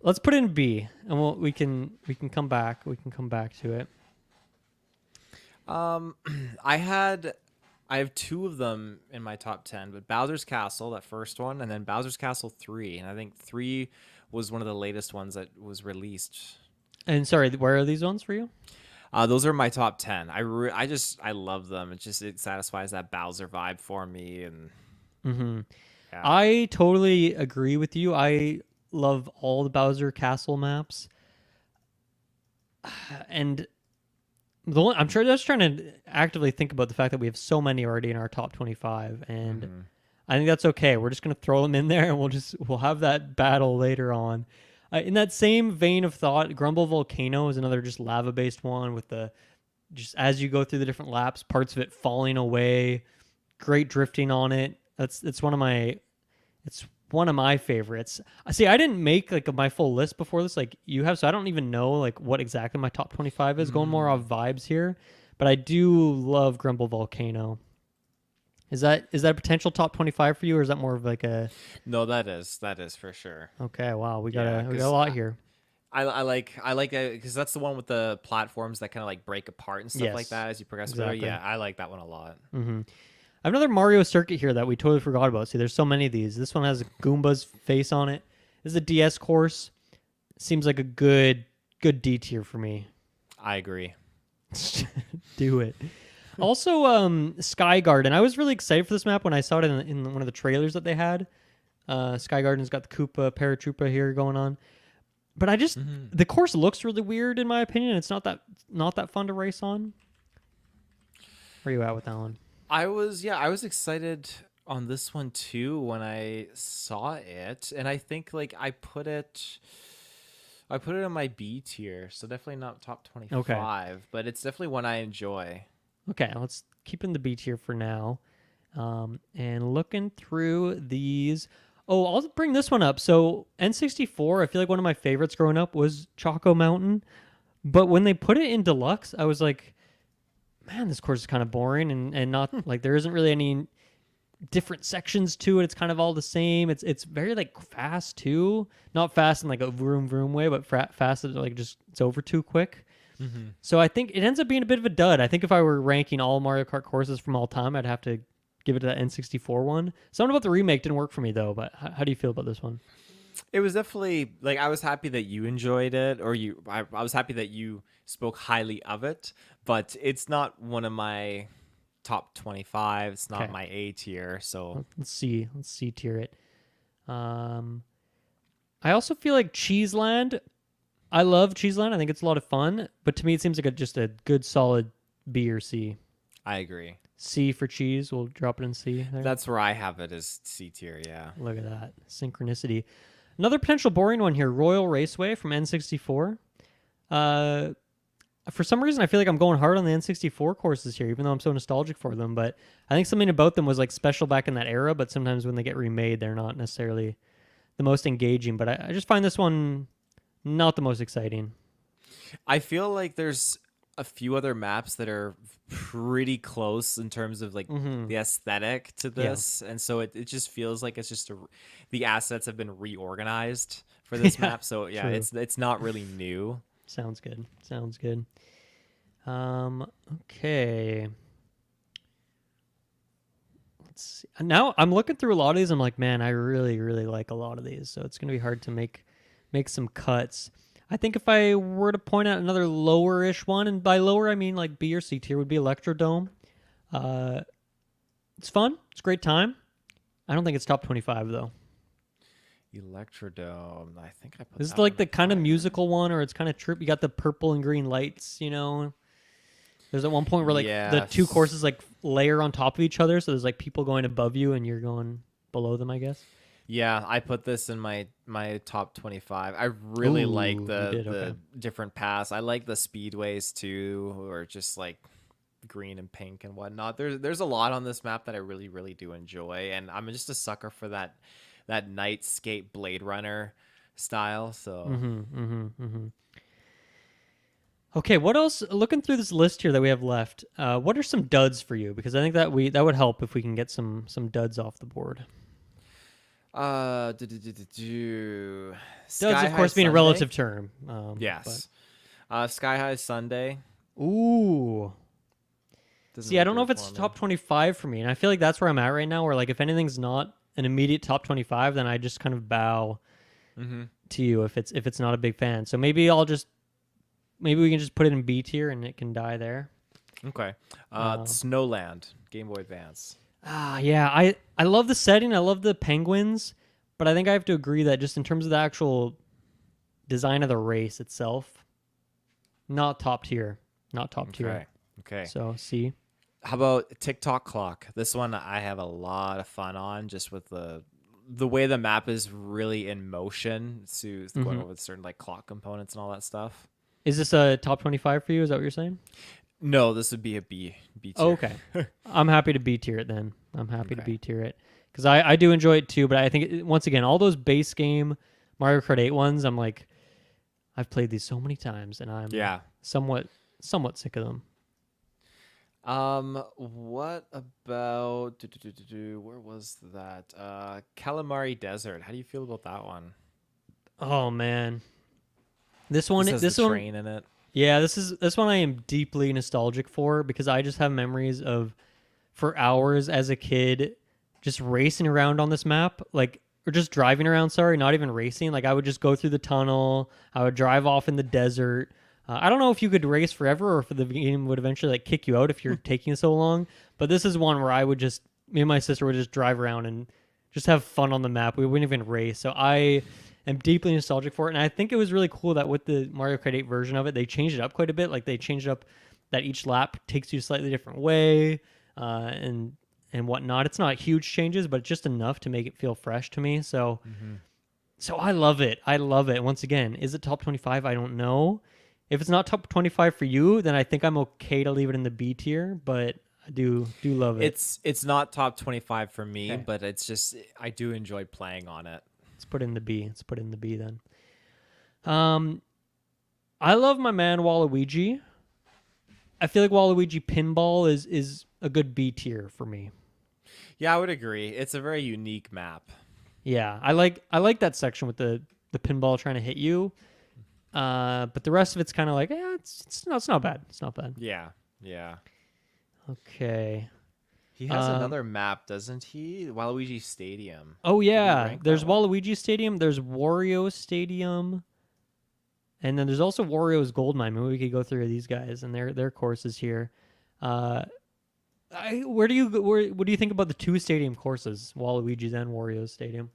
Let's put it in B, and we can come back. We can come back to it. I have two of them in my top 10, but Bowser's Castle, that first one, and then Bowser's Castle 3. And I think 3 was one of the latest ones that was released. And sorry, where are these ones for you? Those are my top 10. I love them. It satisfies that Bowser vibe for me. And yeah. I totally agree with you. I love all the Bowser Castle maps. And I'm just trying to actively think about the fact that we have so many already in our top 25, and I think that's okay. We're just gonna throw them in there, and we'll have that battle later on. In that same vein of thought, Grumble Volcano is another just lava-based one with just as you go through the different laps, parts of it falling away, great drifting on it. It's one of my favorites. See, I didn't make like my full list before this, like you have, so I don't even know like what exactly my top 25 is. Going more off vibes here, but I do love Grumble Volcano. Is that a potential top 25 for you, or is that more of like a? No, that is for sure. Okay, wow, we got a lot here. I like it because that's the one with the platforms that kind of like break apart and stuff like that as you progress through. Yeah, I like that one a lot. I have another Mario circuit here that we totally forgot about. See, there's so many of these. This one has Goomba's face on it. This is a DS course. Seems like a good D tier for me. I agree. Do it. Also, Sky Garden. I was really excited for this map when I saw it in one of the trailers that they had. Sky Garden's got the Koopa Paratroopa here going on. But I just the course looks really weird in my opinion. It's not that fun to race on. Where are you at with that one? I was excited on this one too when I saw it, and I think like I put it in my B tier, so definitely not top 25, but it's definitely one I enjoy. Okay, let's keep in the B tier for now. And looking through these, I'll bring this one up. So N64, I feel like one of my favorites growing up was Choco Mountain, but when they put it in Deluxe, I was like, man, this course is kind of boring and not like there isn't really any different sections to it. It's kind of all the same. It's very like fast too, not fast in like a vroom way, but fast as like just it's over too quick. So I think it ends up being a bit of a dud. I think if I were ranking all Mario Kart courses from all time, I'd have to give it to that N64 one. Something about the remake didn't work for me though. But how do you feel about this one? It was definitely like I was happy that you enjoyed it, or I was happy that you spoke highly of it, but it's not one of my top 25. It's not my A tier. So let's see tier it. I also feel like Cheeseland. I love Cheeseland. I think it's a lot of fun, but to me it seems like just a good solid B or C. I agree. C for cheese. We'll drop it in C there. That's where I have it as C tier. Yeah. Look at that synchronicity. Another potential boring one here, Royal Raceway from N64. for some reason I feel like I'm going hard on the N64 courses here, even though I'm so nostalgic for them. But I think something about them was like special back in that era. But sometimes when they get remade, they're not necessarily the most engaging. But I just find this one not the most exciting. I feel like there's a few other maps that are pretty close in terms of like the aesthetic to this, and so it just feels like it's just the assets have been reorganized for this map. So yeah, true. it's not really new. Sounds good. Sounds good. Okay. Let's see. Now I'm looking through a lot of these. I'm like, man, I really, really like a lot of these. So it's gonna be hard to make some cuts. I think if I were to point out another lower-ish one, and by lower I mean like B or C tier, would be Electrodome. It's fun. It's a great time. I don't think it's top 25 though. Electrodome. I think I put This is that like one the kind of higher. musical one, or it's kind of trip. You got the purple and green lights, you know. There's at one point where like the two courses like layer on top of each other, so there's like people going above you and you're going below them, I guess. Yeah, I put this in my top 25. I really like the different paths. I like the speedways too, or just like green and pink and whatnot. There's a lot on this map that I really, really do enjoy, and I'm just a sucker for that Nightscape Blade Runner style. So Okay, what else? Looking through this list here that we have left, what are some duds for you? Because I think that would help if we can get some duds off the board. Duds, of course, being a relative term. Yes. Sky High Sunday. Ooh. See, I don't know if it's top 25 for me, and I feel like that's where I'm at right now. Where like if anything's not an immediate top 25, then I just kind of bow to you if it's not a big fan. So maybe we can just put it in B tier and it can die there. Okay. Snowland, Game Boy Advance. Yeah, I love the setting. I love the penguins, but I think I have to agree that just in terms of the actual design of the race itself, not top tier. Not top tier. Okay. So C. How about TikTok Clock? This one I have a lot of fun on, just with the way the map is really in motion. So going over certain like clock components and all that stuff. Is this a top 25 for you? Is that what you're saying? No, this would be a B tier. Oh, okay. I'm happy to B tier it then. I'm happy to B tier it because I do enjoy it too. But I think once again, all those base game Mario Kart 8 ones, I'm like, I've played these so many times, and I'm somewhat sick of them. What about where was that? Calamari Desert. How do you feel about that one? Oh man, this one has the train in it. Yeah, this one I am deeply nostalgic for because I just have memories of for hours as a kid just racing around on this map, like or just driving around, sorry, not even racing. Like I would just go through the tunnel, I would drive off in the desert. I don't know if you could race forever or if the game would eventually like kick you out if you're taking so long, but this is one where I would just me and my sister would just drive around and just have fun on the map. We wouldn't even race. So I am deeply nostalgic for it. And I think it was really cool that with the Mario Kart 8 version of it, they changed it up quite a bit. Like they changed up that each lap takes you a slightly different way and whatnot. It's not huge changes, but just enough to make it feel fresh to me. So, so I love it. I love it. Once again, is it top 25? I don't know. If it's not top 25 for you, then I think I'm okay to leave it in the B tier, but I do love it. It's not top 25 for me, but it's just I do enjoy playing on it. Let's put it in the B. Let's put it in the B then. I love my man Waluigi. I feel like Waluigi Pinball is a good B tier for me. Yeah, I would agree. It's a very unique map. Yeah, I like that section with the pinball trying to hit you. But the rest of it's kind of like, it's not bad. It's not bad. Yeah. Okay. He has another map, doesn't he? Waluigi Stadium. Oh yeah, there's Waluigi Stadium. There's Wario Stadium, and then there's also Wario's Gold Mine. Maybe we could go through these guys and their courses here. What do you think about the two stadium courses, Waluigi's and Wario's Stadium?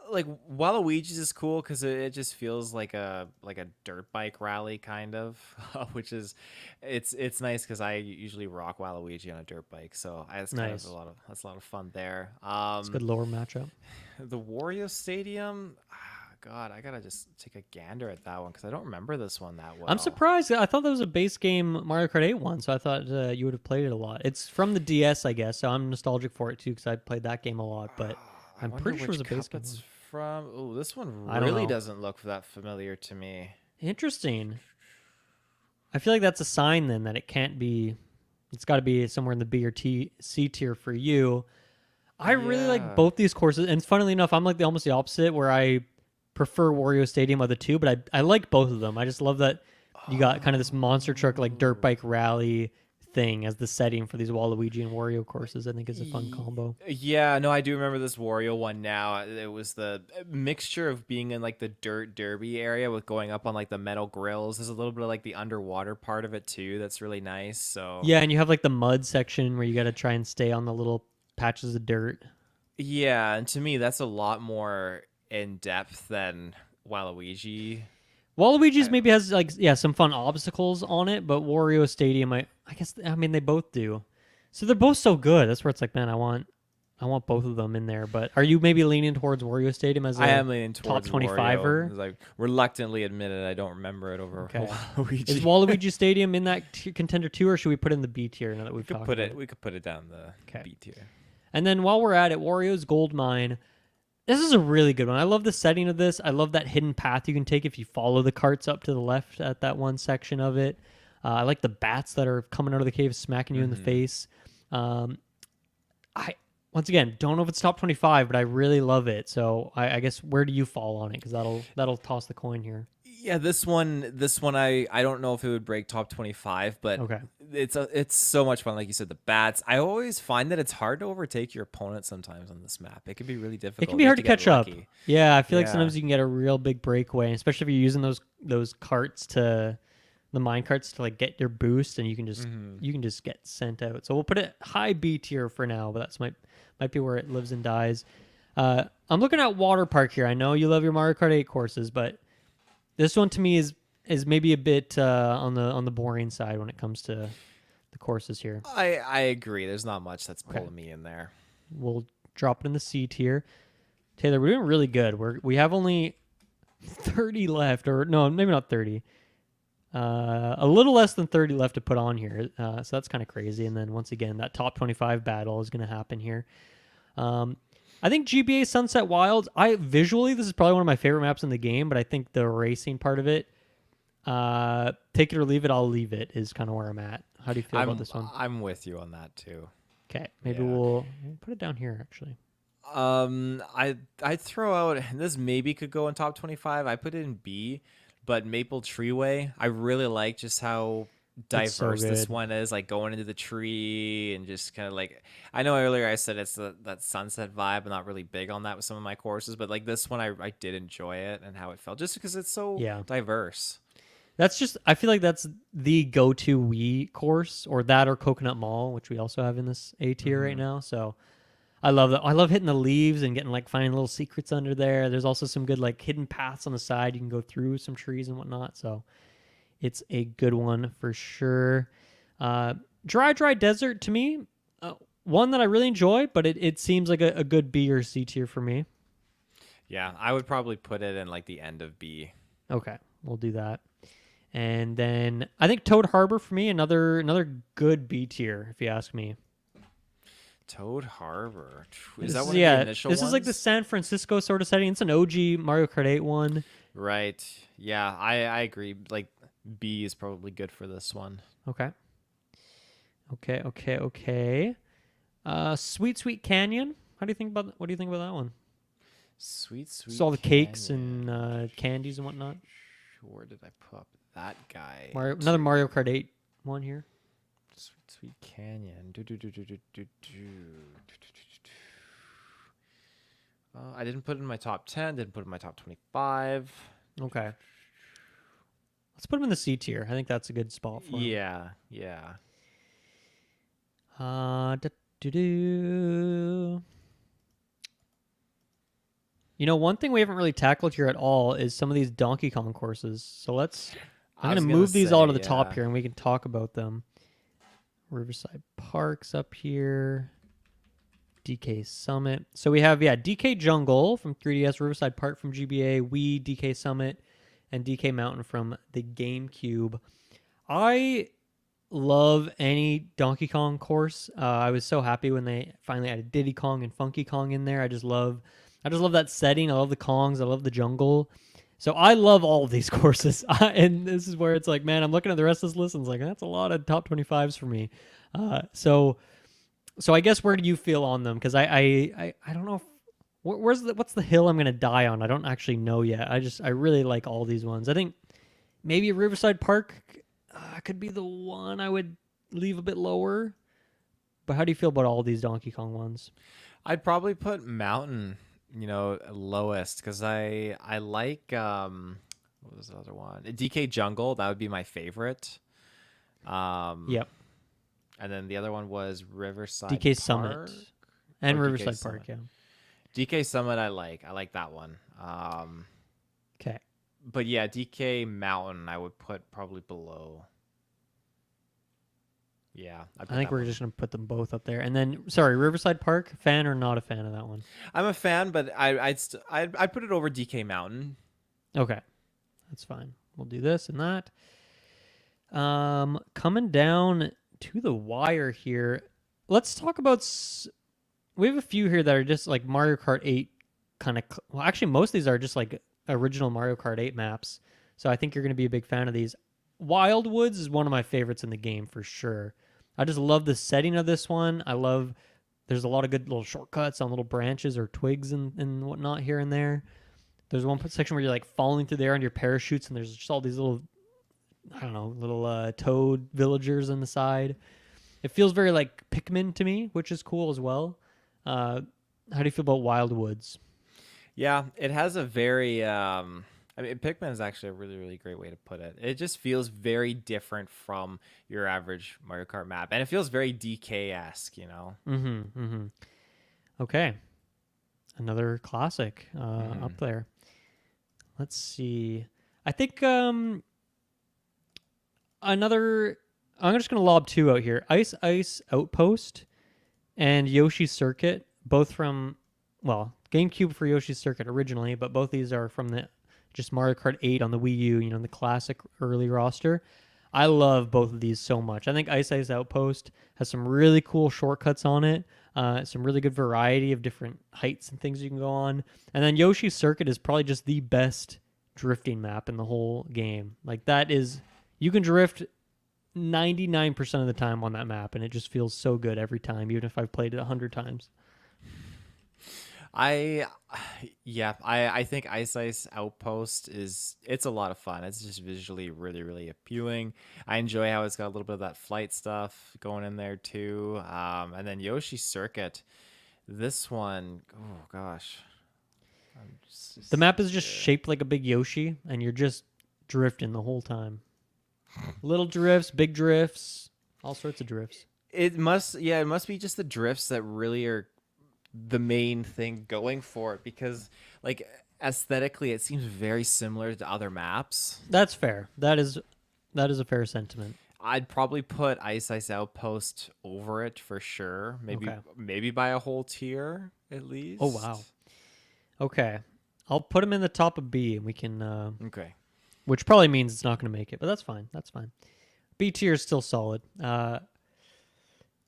Like Waluigi's is cool because it just feels like a dirt bike rally kind of, which is it's nice because I usually rock Waluigi on a dirt bike, so that's a lot of fun there. It's a good lower matchup. The Wario Stadium, God, I gotta just take a gander at that one because I don't remember this one that well. I'm surprised. I thought that was a base game Mario Kart 8 one, so I thought you would have played it a lot. It's from the DS, I guess, so I'm nostalgic for it too because I played that game a lot. But I'm pretty sure it was a base game. It's from. Oh, this one I don't really know. doesn't look that familiar to me. Interesting. I feel like that's a sign then that it can't be. It's got to be somewhere in the B or C tier for you. I really like both these courses, and funnily enough, I'm like almost the opposite, where I prefer Wario Stadium of the two, but I like both of them. I just love that you got kind of this monster truck like dirt bike rally thing as the setting for these Waluigi and Wario courses. I think is a fun combo. Yeah, no, I do remember this Wario one now. It was the mixture of being in like the dirt derby area with going up on like the metal grills. There's a little bit of like the underwater part of it too. That's really nice. So yeah, and you have like the mud section where you got to try and stay on the little patches of dirt. Yeah, and to me that's a lot more in depth than Waluigi. Waluigi's maybe has like some fun obstacles on it, but Wario Stadium, I guess they both do. So they're both so good. That's where it's like, man, I want both of them in there. But are you maybe leaning towards Wario Stadium as I am leaning towards top 25er? Wario. I reluctantly admitted I don't remember it over Waluigi. Is Waluigi Stadium in that contender too, or should we put it in the B tier now that we've talked about it? We could put it down the B tier. And then while we're at it, Wario's Gold Mine. This is a really good one. I love the setting of this. I love that hidden path you can take if you follow the carts up to the left at that one section of it. I like the bats that are coming out of the cave smacking you in the face. I once again don't know if it's top 25, but I really love it. So I guess where do you fall on it? Because that'll toss the coin here. Yeah, this one I don't know if it would break top 25, but okay. It's so much fun. Like you said, the bats. I always find that it's hard to overtake your opponent sometimes on this map. It can be really difficult. It can be hard to catch up. Yeah, I feel like sometimes you can get a real big breakaway, especially if you're using those carts the mine carts to like get your boost, and you can just get sent out. So we'll put it high B tier for now, but that's might be where it lives and dies. I'm looking at Water Park here. I know you love your Mario Kart 8 courses, but this one to me is maybe a bit on the boring side when it comes to the courses here. I agree. There's not much that's pulling me in there. We'll drop it in the C tier. Taylor, we're doing really good. We have only 30 left, or no, maybe not 30. A little less than 30 left to put on here. So that's kind of crazy. And then once again, that top 25 battle is going to happen here. I think GBA Sunset Wilds, visually, this is probably one of my favorite maps in the game, but I think the racing part of it, take it or leave it, I'll leave it, is kind of where I'm at. How do you feel about this one? I'm with you on that too. Okay, maybe we'll put it down here, actually. I'd throw out, and this maybe could go in top 25. I put it in B, but Maple Treeway, I really like just how diverse this one is, like going into the tree and just kind of like, I know earlier I said it's that sunset vibe. I'm not really big on that with some of my courses, but like this one I did enjoy it and how it felt just because it's so diverse. That's just, I feel like that's the go-to Wii course, or that or Coconut Mall, which we also have in this A tier right now. So I love that. I love hitting the leaves and getting like finding little secrets under there. There's also some good like hidden paths on the side. You can go through some trees and whatnot. So it's a good one for sure. Dry Desert, to me, one that I really enjoy, but it seems like a good B or C tier for me. Yeah, I would probably put it in like the end of B. Okay, we'll do that. And then I think Toad Harbor for me, another good B tier, if you ask me. Toad Harbor. Is that one of the initial ones? This is like the San Francisco sort of setting. It's an OG Mario Kart 8 one. Right. Yeah, I agree. Like, B is probably good for this one. Okay. Sweet Canyon. What do you think about that one? Sweet so all the cakes and candies and whatnot. Where did I put that guy? Another Mario Kart 8 one here. Sweet Canyon. I didn't put it in my top 10. Didn't put it in my top 25. Okay. Let's put him in the C tier. I think that's a good spot for him. Yeah. You know, one thing we haven't really tackled here at all is some of these Donkey Kong courses. So I'm going to move these all to the top here, and we can talk about them. Riverside Park's up here. DK Summit. So we have, DK Jungle from 3DS, Riverside Park from GBA, Wii, DK Summit, and DK Mountain from the GameCube. I love any Donkey Kong course. I was so happy when they finally added Diddy Kong and Funky Kong in there. I just love that setting. I love the Kongs. I love the jungle. So I love all of these courses. And this is where it's like, man, I'm looking at the rest of this list and it's like, that's a lot of top 25s for me. So I guess where do you feel on them? Because I don't know. What's the hill I'm gonna die on? I don't actually know yet. I really like all these ones. I think maybe Riverside Park could be the one I would leave a bit lower. But how do you feel about all these Donkey Kong ones? I'd probably put Mountain, lowest, because I like what was the other one? DK Jungle. That would be my favorite. Yep. And then the other one was Riverside DK Park. Summit and Riverside DK Park. Summit. Yeah. DK Summit, I like that one. Okay. But yeah, DK Mountain, I would put probably below. Yeah, I think we're just gonna put them both up there. And then, sorry, Riverside Park. Fan or not a fan of that one? I'm a fan, but I'd put it over DK Mountain. Okay, that's fine. We'll do this and that. Coming down to the wire here. Let's talk about. We have a few here that are just like Mario Kart 8 kind of. Well, actually, most of these are just like original Mario Kart 8 maps. So I think you're going to be a big fan of these. Wildwoods is one of my favorites in the game for sure. I just love the setting of this one. There's a lot of good little shortcuts on little branches or twigs and whatnot here and there. There's one section where you're like falling through the air on your parachutes and there's just all these little, I don't know, little toad villagers on the side. It feels very like Pikmin to me, which is cool as well. How do you feel about Wildwoods? Yeah, it has a very... Pikmin is actually a really, really great way to put it. It just feels very different from your average Mario Kart map. And it feels very DK-esque, Okay. Another classic up there. Let's see. I think I'm just going to lob two out here. Ice Outpost and Yoshi's Circuit, both from, GameCube for Yoshi's Circuit originally, but both these are from the just Mario Kart 8 on the Wii U, the classic early roster. I love both of these so much. I think Ice Outpost has some really cool shortcuts on it, some really good variety of different heights and things you can go on. And then Yoshi's Circuit is probably just the best drifting map in the whole game. Like that is, you can drift 99% of the time on that map, and it just feels so good every time, even if I've played it 100 times. I think Ice Outpost it's a lot of fun. It's just visually really, really appealing. I enjoy how it's got a little bit of that flight stuff going in there too. And then Yoshi's Circuit, this one, oh gosh. The map is just shaped like a big Yoshi, and you're just drifting the whole time. Little drifts, big drifts, all sorts of drifts. It must be just the drifts that really are the main thing going for it, because like aesthetically it seems very similar to other maps. That's fair. That is a fair sentiment. I'd probably put Ice Outpost over it for sure. Maybe by a whole tier at least. Oh wow. Okay. I'll put him in the top of B, and we can okay. Which probably means it's not going to make it, but that's fine. That's fine. B tier is still solid.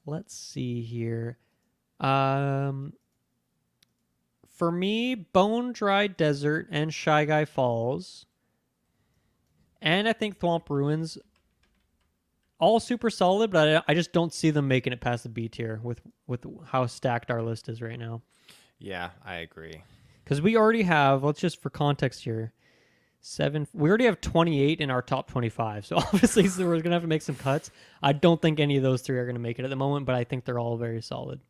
Let's see here. For me, Bone Dry Desert and Shy Guy Falls, and I think Thwomp Ruins, all super solid, but I just don't see them making it past the B tier with how stacked our list is right now. Yeah, I agree. Because we already have, let's just for context here, we already have 28 in our top 25. So obviously we're going to have to make some cuts. I don't think any of those three are going to make it at the moment, but I think they're all very solid.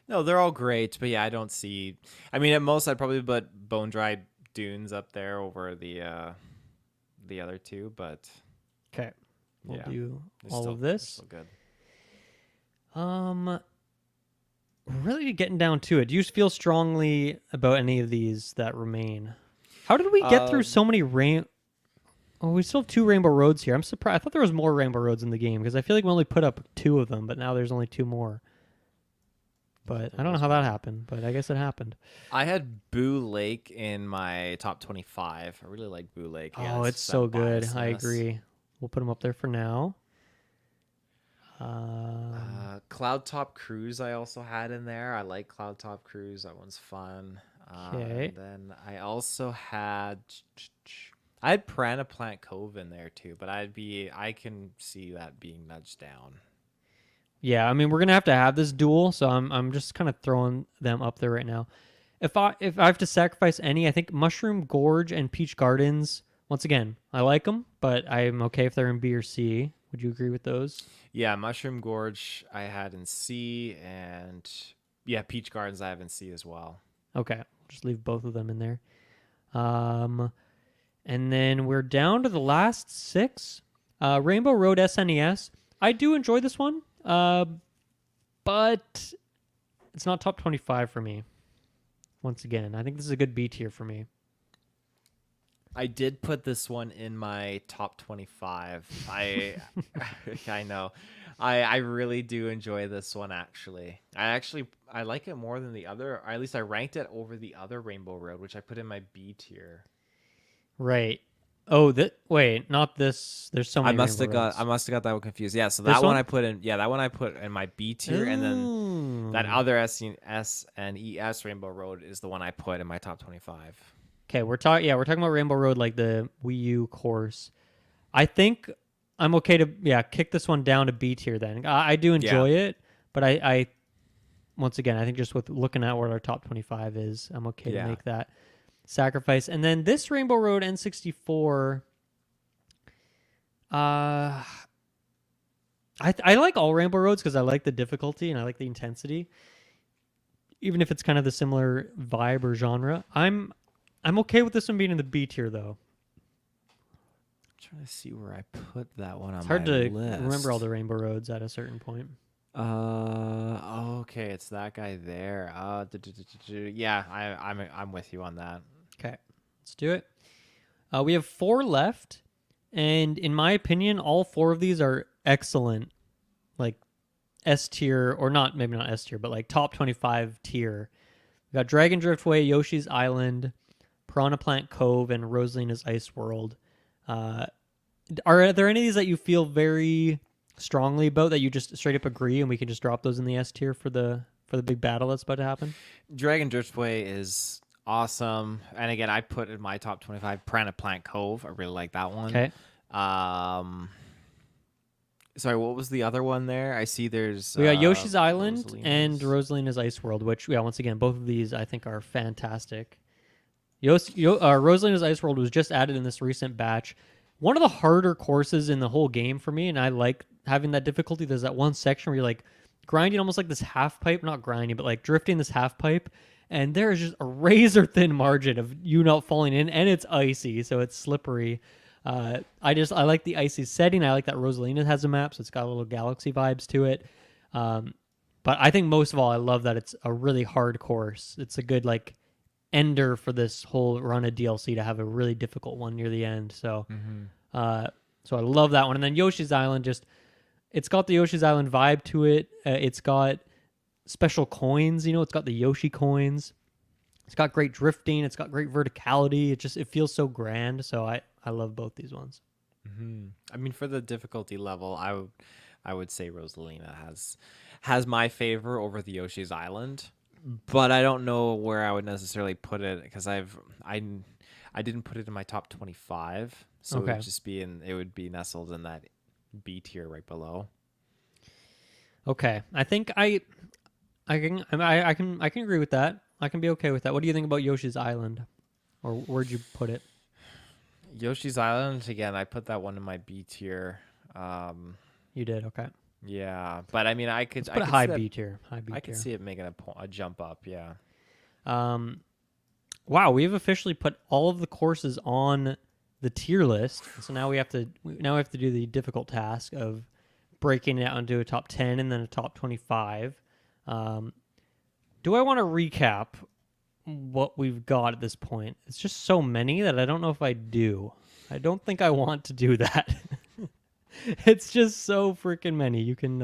No, they're all great, but yeah, I don't see... I mean, at most, I'd probably put Bone Dry Dunes up there over the other two, but... Okay. We'll do all still, of this. Still good. Really getting down to it. Do you feel strongly about any of these that remain? How did we get through so many Oh, we still have 2 Rainbow Roads here. I'm surprised. I thought there was more Rainbow Roads in the game, because I feel like we only put up 2 of them, but now there's only 2 more. But I don't know how that happened, but I guess it happened. I had Boo Lake in my top 25. I really like Boo Lake. Oh, it's so good. I agree. We'll put them up there for now. Cloud Top Cruise I also had in there. I like Cloud Top Cruise. That one's fun. Okay. Then I also had Piranha Plant Cove in there too, but I can see that being nudged down. Yeah, I mean we're gonna have this duel, so I'm just kind of throwing them up there right now. If I have to sacrifice any, I think Mushroom Gorge and Peach Gardens. Once again, I like them, but I'm okay if they're in B or C. Would you agree with those? Yeah, Mushroom Gorge I had in C, and yeah, Peach Gardens I have in C as well. Okay, just leave both of them in there. And then we're down to the last 6. Rainbow Road SNES. I do enjoy this one, but it's not top 25 for me. Once again, I think this is a good B tier for me. I did put this one in my top 25. I know. I really do enjoy this one actually. I like it more than the other, or at least I ranked it over the other Rainbow Road, which I put in my B tier. Right. Oh, wait, not this. There's so many. I must have got that one confused. Yeah, so that one I put in. Yeah, that one I put in my B tier, and then that other S and ES Rainbow Road is the one I put in my top 25. Okay, we're talking about Rainbow Road, like the Wii U course. I think I'm okay to kick this one down to B tier. Then I do enjoy it, but I once again I think just with looking at what our top 25 is, I'm okay to make that sacrifice. And then this Rainbow Road N64. I like all Rainbow Roads because I like the difficulty and I like the intensity, even if it's kind of the similar vibe or genre. I'm okay with this one being in the B tier though. I'm trying to see where I put that one on my list. It's hard to list. remember all the Rainbow Roads at a certain point. Okay, it's that guy there. Yeah, I'm with you on that. Okay, let's do it. We have 4 left, and in my opinion, all 4 of these are excellent, like S tier, or not, maybe not S tier, but like top 25 tier. We got Dragon Driftway, Yoshi's Island, Piranha Plant Cove, and Rosalina's Ice World. Are there any of these that you feel very strongly about that you just straight up agree, and we can just drop those in the S tier for the big battle that's about to happen? Dragon Driftway is awesome, and again, I put in my top 25 Piranha Plant Cove. I really like that one. Okay. Sorry, what was the other one there? I see there's we got Yoshi's Island and Rosalina's Ice World, which once again, both of these I think are fantastic. Rosalina's Ice World was just added in this recent batch. One of the harder courses in the whole game for me, and I like having that difficulty. There's that one section where you're like grinding almost like this half pipe, not grinding, but like drifting this half pipe, and there is just a razor thin margin of you not falling in, and it's icy, so it's slippery. I like the icy setting. I like that Rosalina has a map, so it's got a little galaxy vibes to it. But I think most of all, I love that it's a really hard course. It's a good like ender for this whole run of DLC to have a really difficult one near the end. So, so I love that one. And then Yoshi's Island, it's got the Yoshi's Island vibe to it. It's got special coins. It's got the Yoshi coins. It's got great drifting. It's got great verticality. It feels so grand. So I love both these ones. Mm-hmm. I mean, for the difficulty level, I would say Rosalina has my favor over the Yoshi's Island, but I don't know where I would necessarily put it because I didn't put it in my top 25, so it would just be it would be nestled in that B tier right below. Okay, I think I can agree with that. I can be okay with that. What do you think about Yoshi's Island, or where'd you put it? Yoshi's Island, again, I put that one in my B tier. You did, okay. Yeah, but I mean, I could put a high B tier. I could see it making a jump up. Yeah. Wow, we've officially put all of the courses on the tier list. So now we have to do the difficult task of breaking it out into a top 10 and then a top 25. Do I want to recap what we've got at this point? It's just so many that I don't know if I do. I don't think I want to do that. It's just so freaking many. You can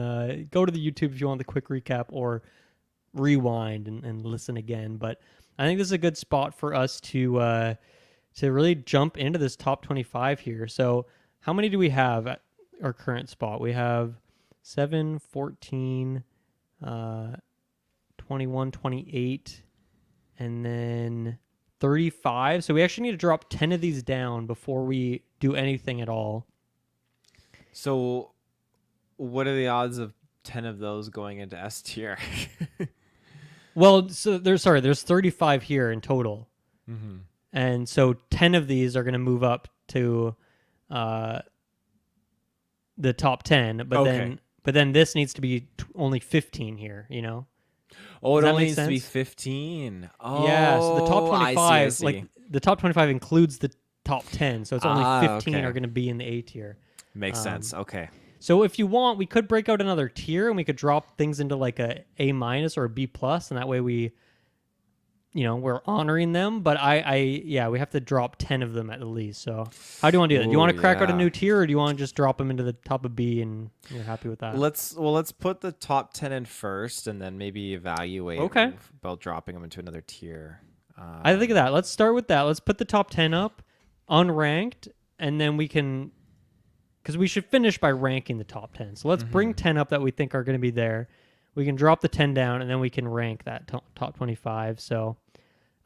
go to the YouTube if you want the quick recap, or rewind and listen again. But I think this is a good spot for us to really jump into this top 25 here. So how many do we have at our current spot? We have 7, 14, 21, 28, and then 35. So we actually need to drop 10 of these down before we do anything at all. So what are the odds of 10 of those going into S tier? Well, so there's 35 here in total. Mm-hmm. And so 10 of these are going to move up to the top 10, but then this needs to be only 15 here, you know? Oh, it only needs to be 15. Oh, yeah, so the top 25, I see. like the top 25 includes the top 10, so it's only 15 okay. are going to be in the A tier. Makes sense. Okay. So if you want, we could break out another tier and we could drop things into like a A- or a B+, and that way we're honoring them. But we have to drop 10 of them at least. So how do you want to do that? Do you want to crack out a new tier, or do you want to just drop them into the top of B and you're happy with that? Let's put the top 10 in first, and then maybe evaluate about dropping them into another tier. I think of that. Let's start with that. Let's put the top 10 up, unranked, and then we can, because we should finish by ranking the top 10. So let's bring 10 up that we think are going to be there. We can drop the 10 down, and then we can rank that top 25. So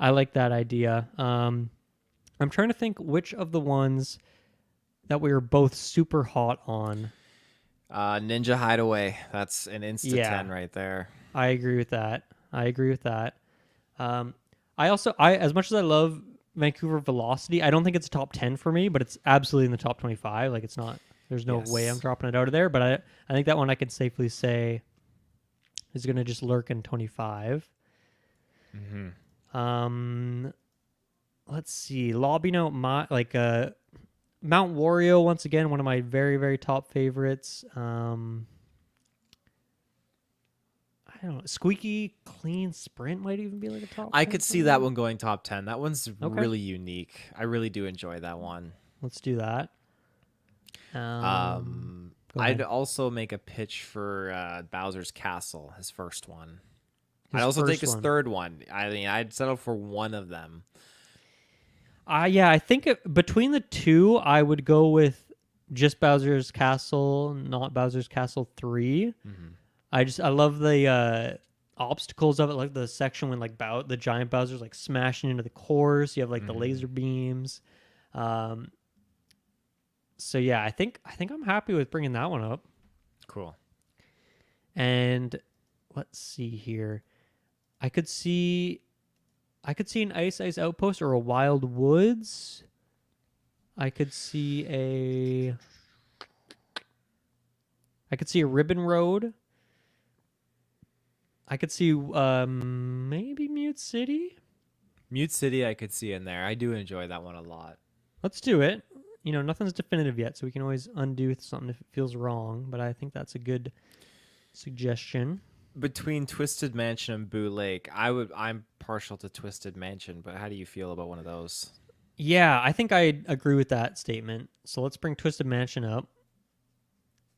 I like that idea. I'm trying to think which of the ones that we were both super hot on. Ninja Hideaway. That's an Insta 10 right there. I agree with that. I as much as I love Vancouver Velocity, I don't think it's a top 10 for me, but it's absolutely in the top 25. Like, it's not, there's no way I'm dropping it out of there, but I think that one I can safely say is going to just lurk in 25. Let's see. Lobby Note, Mount Wario, once again, one of my very, very top favorites. I don't know. Squeaky Clean Sprint might even be like a top 10. I could see that one going top 10. That one's really unique. I really do enjoy that one. Let's do that. I'd also make a pitch for Bowser's Castle, his first one. I'd also take his third one. I mean, I'd settle for one of them. I think between the two, I would go with just Bowser's Castle, not Bowser's Castle 3. I love the obstacles of it, like the section when like the giant Bowser's like smashing into the course. You have like the laser beams. So yeah, I think I'm happy with bringing that one up. Cool. And let's see here. I could see an Ice Outpost or a Wild Woods. I could see a Ribbon Road. I could see maybe Mute City. Mute City I could see in there. I do enjoy that one a lot. Let's do it. Nothing's definitive yet, so we can always undo something if it feels wrong, but I think that's a good suggestion. Between Twisted Mansion and Boo Lake, I'm partial to Twisted Mansion, but how do you feel about one of those? Yeah, I think I agree with that statement. So let's bring Twisted Mansion up.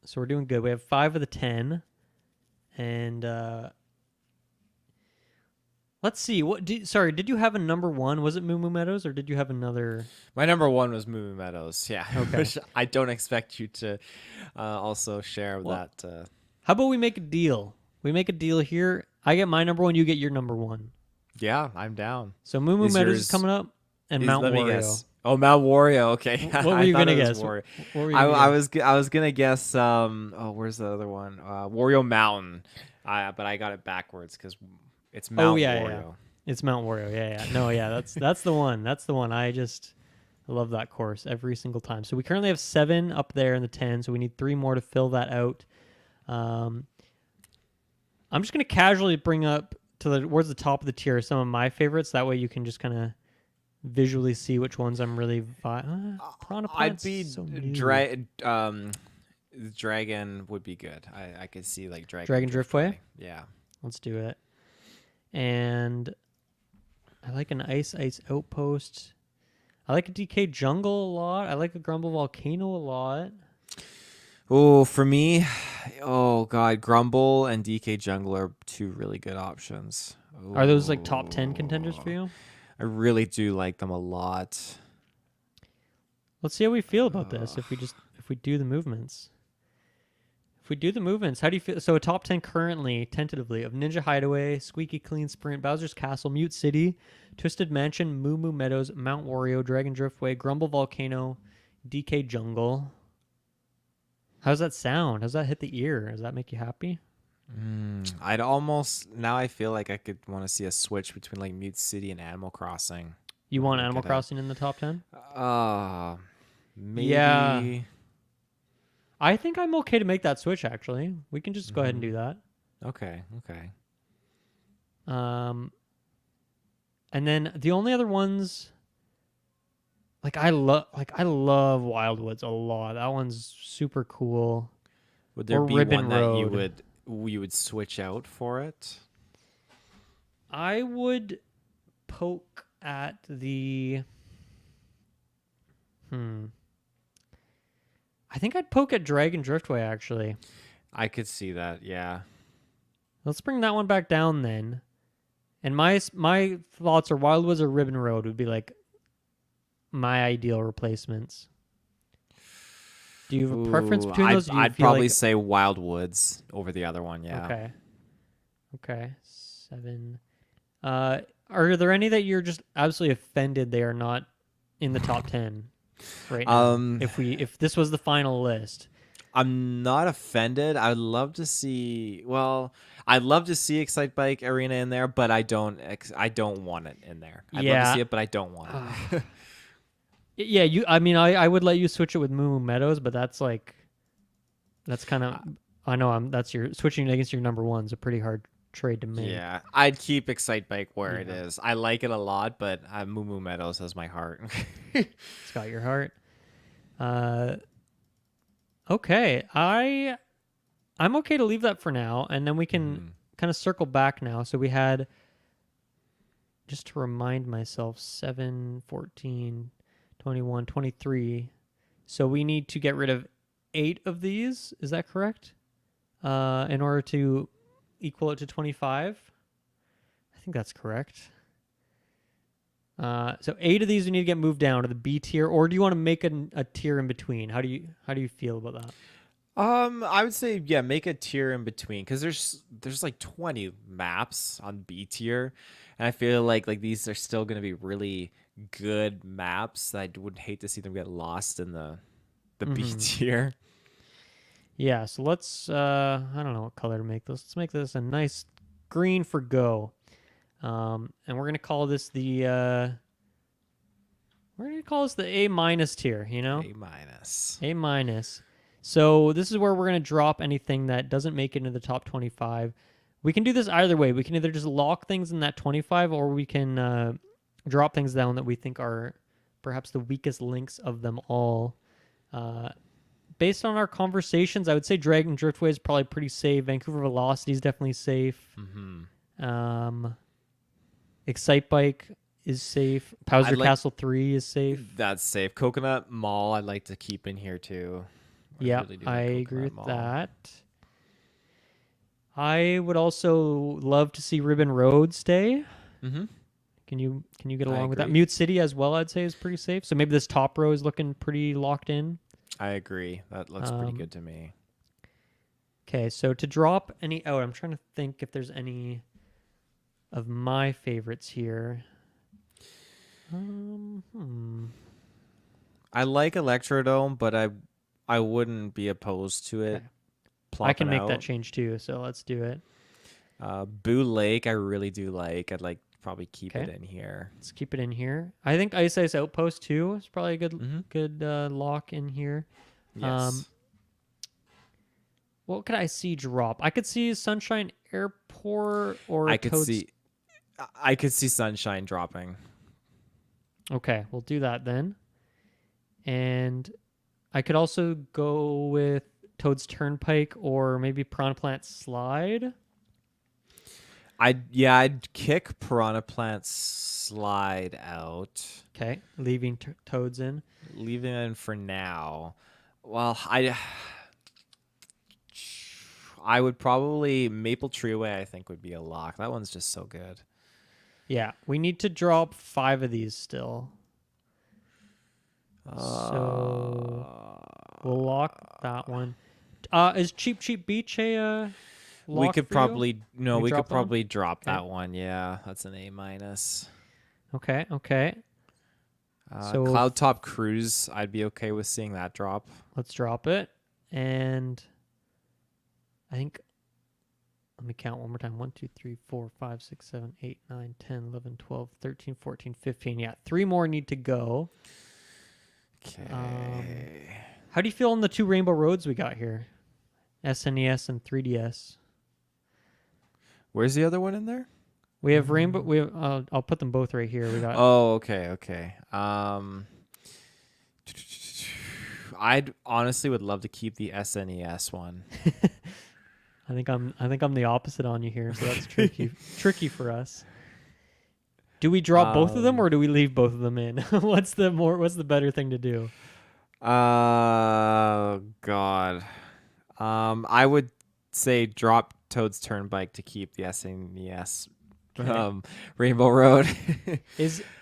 So we're doing good. We have 5 of the 10. And let's see. Did you have a number 1? Was it Moo Moo Meadows, or did you have another? My number 1 was Moo Moo Meadows. Yeah. Okay. Which I don't expect you to also share that. How about we make a deal? We make a deal here. I get my number 1. You get your number 1. Yeah, I'm down. So Moo Moo Meadows is coming up, and Mount Wario. Oh, Mount Wario. Okay. What were you gonna guess? I was gonna guess. Where's the other one? Wario Mountain. But I got it backwards because it's Mount Wario. Yeah. It's Mount Wario. Yeah. No, yeah. That's the one. That's the one. I love that course every single time. So we currently have 7 up there in the 10. So we need 3 more to fill that out. I'm just gonna casually bring up towards the top of the tier some of my favorites. That way you can just kind of visually see which ones I'm really. I'd be Dragon would be good. I could see like Dragon Driftway. Yeah, let's do it. And I like an Ice Outpost. I like a DK Jungle a lot. I like a Grumble Volcano a lot. Oh, for me, Oh god, Grumble and DK Jungle are two really good options. Are those like top 10 contenders for Oh, you? I really do like them a lot. Let's see how we feel about this if we do the movements. If we do the movements, how do you feel? So a top 10 currently, tentatively, of Ninja Hideaway, Squeaky Clean Sprint, Bowser's Castle, Mute City, Twisted Mansion, Moo Moo Meadows, Mount Wario, Dragon Driftway, Grumble Volcano, DK Jungle. How does that sound? How does that hit the ear? Does that make you happy? I'd almost now I feel like I could want to see a switch between like Mute City and Animal Crossing. You When I want look Animal at it. Crossing in the top 10? Maybe. Yeah. I think I'm okay to make that switch, actually. We can just go ahead and do that. Okay. Okay. And then the only other ones, I love Wildwoods a lot. That one's super cool. Would there Or be Ribbon one that Road. you would switch out for it? I would poke at the. I think I'd poke at Dragon Driftway, actually. I could see that. Yeah. Let's bring that one back down then. And my thoughts are Wildwoods or Ribbon Road would be like my ideal replacements. Do you have a preference between those? I'd probably say Wildwoods over the other one. Yeah. Okay. Okay. 7. Are there any that you're just absolutely offended they are not in the top 10 right now? If this was the final list. I'm not offended. I'd love to see. Well, I'd love to see Excite Bike Arena in there, but I don't want it in there. I'd love to see it, but I don't want it. Yeah, I would let you switch it with Moo Moo Meadows, but that's kind of I know that's your switching against your number one's a pretty hard trade to make. Yeah, I'd keep Excite Bike where it is. I like it a lot, but Moo Moo Meadows has my heart. It's got your heart. Okay, I'm okay to leave that for now, and then we can kind of circle back now. So we had, just to remind myself, 7, 14, 21, 23. So we need to get rid of 8 of these. Is that correct? In order to equal it to 25. I think that's correct. So 8 of these we need to get moved down to the B tier, or do you want to make a tier in between? How do you feel about that? I would say make a tier in between because there's like 20 maps on B tier, and I feel like these are still gonna be really good maps. I would hate to see them get lost in the B tier. Yeah, so let's I don't know what color to make this. Let's make this a nice green for go. And we're gonna call this the A minus tier, you know? A minus. So this is where we're gonna drop anything that doesn't make it into the top 25. We can do this either way. We can either just lock things in that 25, or we can drop things down that we think are perhaps the weakest links of them all. Based on our conversations, I would say Dragon Driftway is probably pretty safe. Vancouver Velocity is definitely safe. Excite Bike is safe. Bowser Castle 3 is safe. That's safe. Coconut Mall I'd like to keep in here too. Yeah, I agree with that. I would also love to see Ribbon Road stay. Can you get along with that? Mute City as well, I'd say, is pretty safe. So maybe this top row is looking pretty locked in. I agree. That looks pretty good to me. Okay, so to drop any out, I'm trying to think if there's any of my favorites here. I like Electrodome, but I wouldn't be opposed to it. Okay. I can make that change too, so let's do it. Boo Lake, I really do like. I'd like probably keep it in here. Let's keep it in here. I think Ice Ice Outpost too is probably a good lock in here. Yes. What could I see drop? I could see Sunshine Airport or I could see Sunshine dropping. Okay, we'll do that then. And I could also go with Toad's Turnpike or maybe Piranha Plant Slide. I'd kick Piranha Plant Slide out. Okay, leaving Toads in. Leaving it in for now. Well, I would probably Maple Treeway. I think would be a lock. That one's just so good. Yeah, we need to drop 5 of these still. So we'll lock that one. Is Cheap Cheap Beach a lock we could for you? probably no. We could probably one? drop Okay. that one. Yeah, that's an A-. Okay. So Cloud Top Cruise, I'd be okay with seeing that drop. Let's drop it. And I think, let me count one more time. 1, 2, 3, 4, 5, 6, 7, 8, 9, 10, 11, 12, 13, 14, 15. Yeah, 3 more need to go. Okay. How do you feel on the 2 Rainbow Roads we got here? SNES and 3DS. Where's the other one in there? We have Rainbow. We have. I'll put them both right here. We got. Oh, okay. I'd honestly would love to keep the SNES one. I think I'm the opposite on you here, so that's tricky for us. Do we drop both of them or do we leave both of them in? What's the better thing to do? God. I would say drop Toad's Turnpike to keep the SNES Rainbow Road. How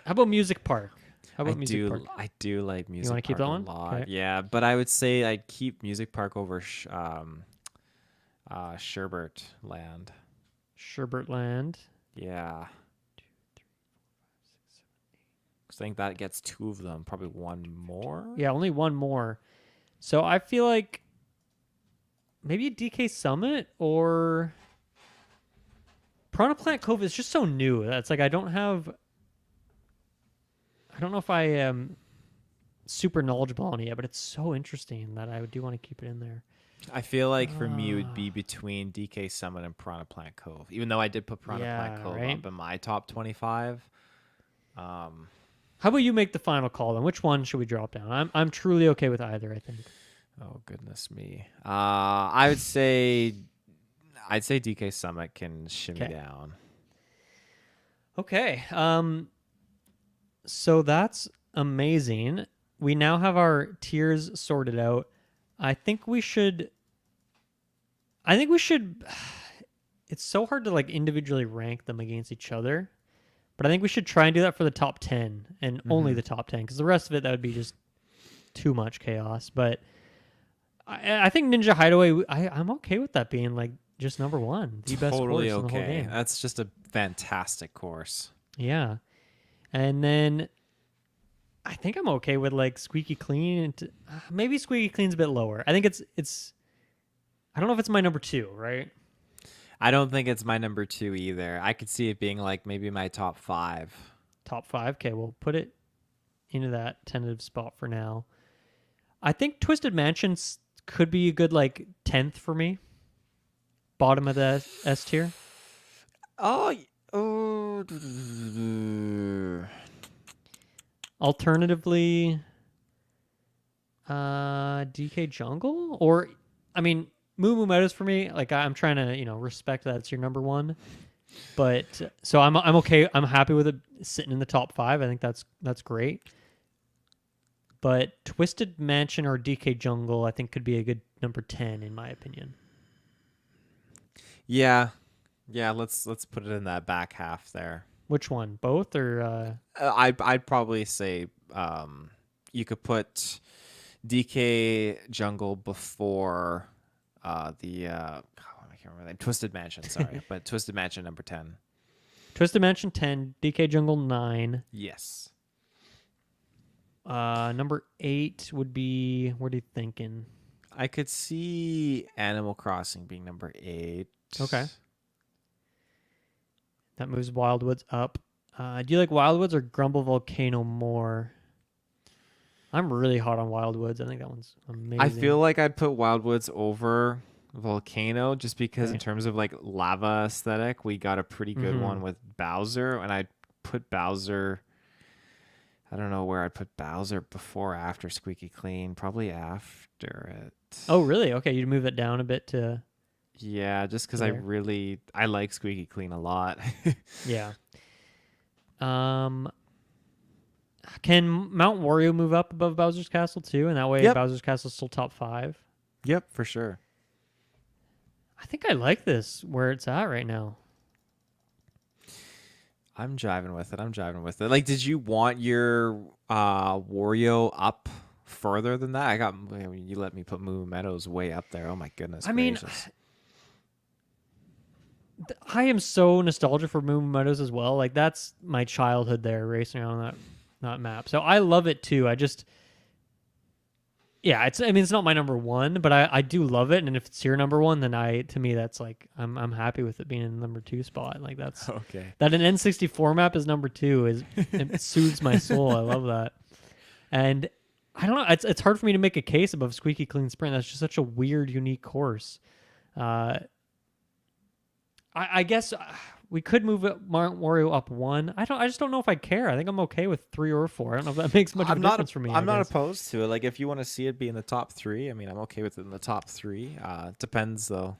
about Music Park? Music Park? I do like Music Park. You want to keep that one? A lot. Okay. Yeah, but I would say I'd keep Music Park over Sherbert Land. Sherbert Land. Yeah. 2, 3, 4, 5, 6, 7, 8. I think that gets 2 of them. Probably 1 more. Yeah, only 1 more. So I feel like maybe a DK Summit or Piranha Plant Cove is just so new. That's like I don't know if I am super knowledgeable on it yet, but it's so interesting that I do want to keep it in there. I feel like for me it would be between DK Summit and Piranha Plant Cove. Even though I did put Piranha Plant Cove up in my top 25. How about you make the final call then? Which one should we drop down? I'm truly okay with either, I think. Oh goodness me. I'd say DK Summit can shimmy down. Okay. So that's amazing. We now have our tiers sorted out. I think we should it's so hard to like individually rank them against each other. But I think we should try and do that for the top 10 and only the top 10 because the rest of it, that would be just too much chaos. But I think Ninja Hideaway, I'm okay with that being like just number 1, the best course in the whole game. That's just a fantastic course. Yeah. And then I think I'm okay with like Squeaky Clean. Maybe Squeaky Clean's a bit lower. I think it's I don't know if it's my number 2, right? I don't think it's my number 2 either. I could see it being like maybe my top 5. Top 5? Okay, we'll put it into that tentative spot for now. I think Twisted Mansion could be a good like 10th for me. Bottom of the S tier. Alternatively, DK Jungle? Or, I mean, Moo Moo Meadows for me, like I'm trying to, respect that it's your number 1. But so I'm okay. I'm happy with it sitting in the top 5. I think that's great. But Twisted Mansion or DK Jungle, I think could be a good number 10 in my opinion. Yeah, let's put it in that back half there. Which one? Both or? I'd probably say you could put DK Jungle before I can't remember that. Twisted Mansion, sorry. But Twisted Mansion number 10. Twisted Mansion 10, DK Jungle 9. Yes. Number 8 would be, what are you thinking? I could see Animal Crossing being number 8. Okay. That moves Wildwoods up. Do you like Wildwoods or Grumble Volcano more? I'm really hot on Wildwoods. I think that one's amazing. I feel like I'd put Wildwoods over Volcano just because in terms of like lava aesthetic, we got a pretty good one with Bowser, and I'd put Bowser. I don't know where I'd put Bowser before or after Squeaky Clean. Probably after it. Oh, really? Okay, you'd move it down a bit to... Yeah, just because I like Squeaky Clean a lot. Yeah. Can Mount Wario move up above Bowser's Castle too? And that way Bowser's Castle's still top 5? Yep, for sure. I think I like this where it's at right now. I'm driving with it. Like, did you want your Wario up further than that? I mean, you let me put Moo Meadows way up there. Oh my goodness gracious. I am so nostalgic for Moon Meadows as well. Like that's my childhood there, racing around that map. So I love it too. I mean, it's not my number one, but I do love it. And if it's your number one, then to me, that's like, I'm happy with it being in the number 2 spot. Like that's okay. That an N64 map is number 2 it soothes my soul. I love that. And I don't know. It's hard for me to make a case above Squeaky Clean Sprint. That's just such a weird, unique course. I guess we could move Wario up 1. I just don't know if I care. I think I'm okay with 3 or 4. I don't know if that makes much of a difference for me. I'm not opposed to it. Like if you want to see it be in the top 3, I mean, I'm okay with it in the top 3. Depends though.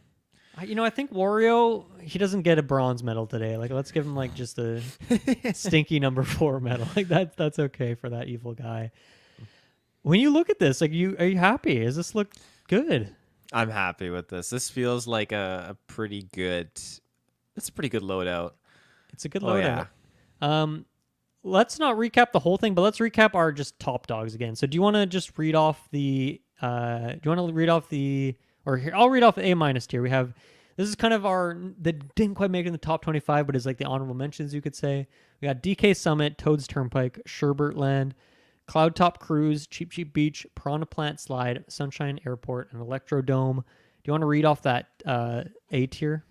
I think Wario, he doesn't get a bronze medal today. Like let's give him like just a stinky number 4 medal. Like that's okay for that evil guy. When you look at this, like are you happy? Does this look good? I'm happy with this. This feels like a pretty good. It's a pretty good loadout. It's a good loadout. Yeah. Let's not recap the whole thing, but let's recap our just top dogs again. So do you want to just read off the? Do you want to read off the? Or here, I'll read off the A- tier. We have. This is kind of that didn't quite make it in the top 25, but is like the honorable mentions, you could say. We got DK Summit, Toad's Turnpike, Sherbert Land, Cloud Top Cruise, Cheap Cheap Beach, Piranha Plant Slide, Sunshine Airport, and Electrodome. Do you want to read off that A tier?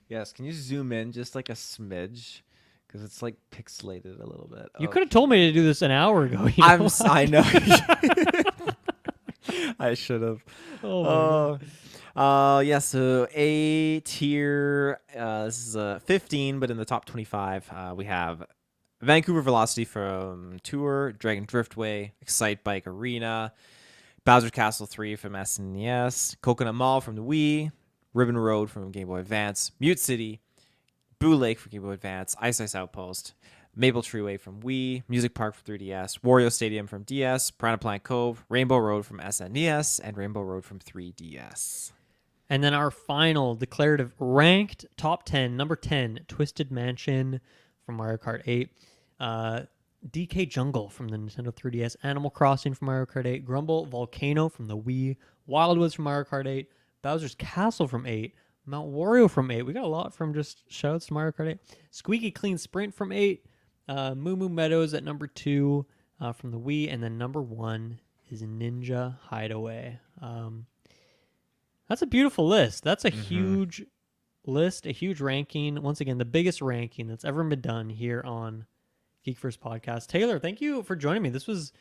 Yes. Can you zoom in just like a smidge? Because it's like pixelated a little bit. You could have told me to do this an hour ago. I know. I should have. Yeah, so A tier. This is 15, but in the top 25, we have Vancouver Velocity from Tour, Dragon Driftway, Excite Bike Arena, Bowser Castle 3 from SNES, Coconut Mall from the Wii, Ribbon Road from Game Boy Advance, Mute City, Boo Lake from Game Boy Advance, Ice Ice Outpost, Maple Treeway from Wii, Music Park from 3DS, Wario Stadium from DS, Piranha Plant Cove, Rainbow Road from SNES, and Rainbow Road from 3DS. And then our final declarative ranked top 10, number 10, Twisted Mansion from Mario Kart 8, DK Jungle from the Nintendo 3DS, Animal Crossing from Mario Kart 8, Grumble Volcano from the Wii, Wildwoods from Mario Kart 8, Bowser's Castle from 8, Mount Wario from 8. We got a lot from just shoutouts to Mario Kart 8. Squeaky Clean Sprint from 8, Moo Moo Meadows at number 2 from the Wii, and then number 1 is Ninja Hideaway. That's a beautiful list. That's a huge list, a huge ranking. Once again, the biggest ranking that's ever been done here on GeekVerse Podcast. Taylor, thank you for joining me. This was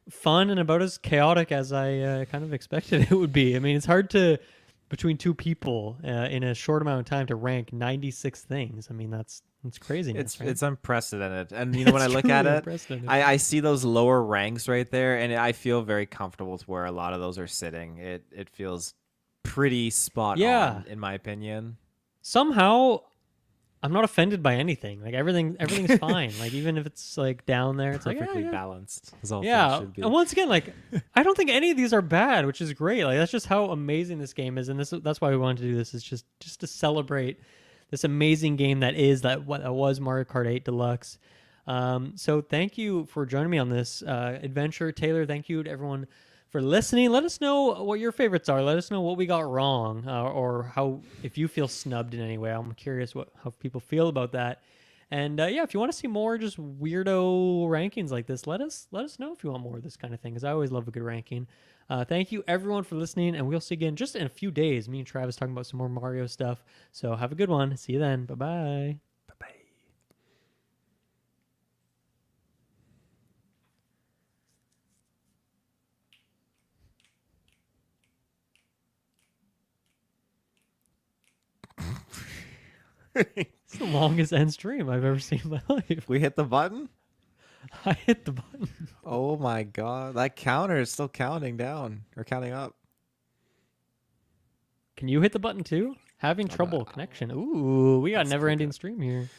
fun and about as chaotic as I kind of expected it would be. I mean, it's hard to, between two people in a short amount of time, to rank 96 things. I mean, that's crazy. It's unprecedented. And you know, when I look at it, I see those lower ranks right there, and I feel very comfortable with where a lot of those are sitting. It feels pretty spot on, in my opinion. Somehow I'm not offended by anything. Like everything's fine. Like even if it's like down there, it's perfectly like, balanced. As all yeah. should be. And once again, like I don't think any of these are bad, which is great. Like that's just how amazing this game is, and that's why we wanted to do this. Is just to celebrate this amazing game that was Mario Kart 8 Deluxe. So thank you for joining me on this adventure, Taylor. Thank you to everyone for listening. Let us know what your favorites are. Let us know what we got wrong, or how, if you feel snubbed in any way. I'm curious how people feel about that. And if you want to see more just weirdo rankings like this, let us know if you want more of this kind of thing, because I always love a good ranking. Thank you everyone for listening, and we'll see you again just in a few days. Me and Travis talking about some more Mario stuff. So have a good one. See you then. Bye-bye. It's the longest end stream I've ever seen in my life. We hit the button? I hit the button. Oh my god. That counter is still counting down or counting up. Can you hit the button too? Having trouble connection. Ooh, we got a never ending stream here.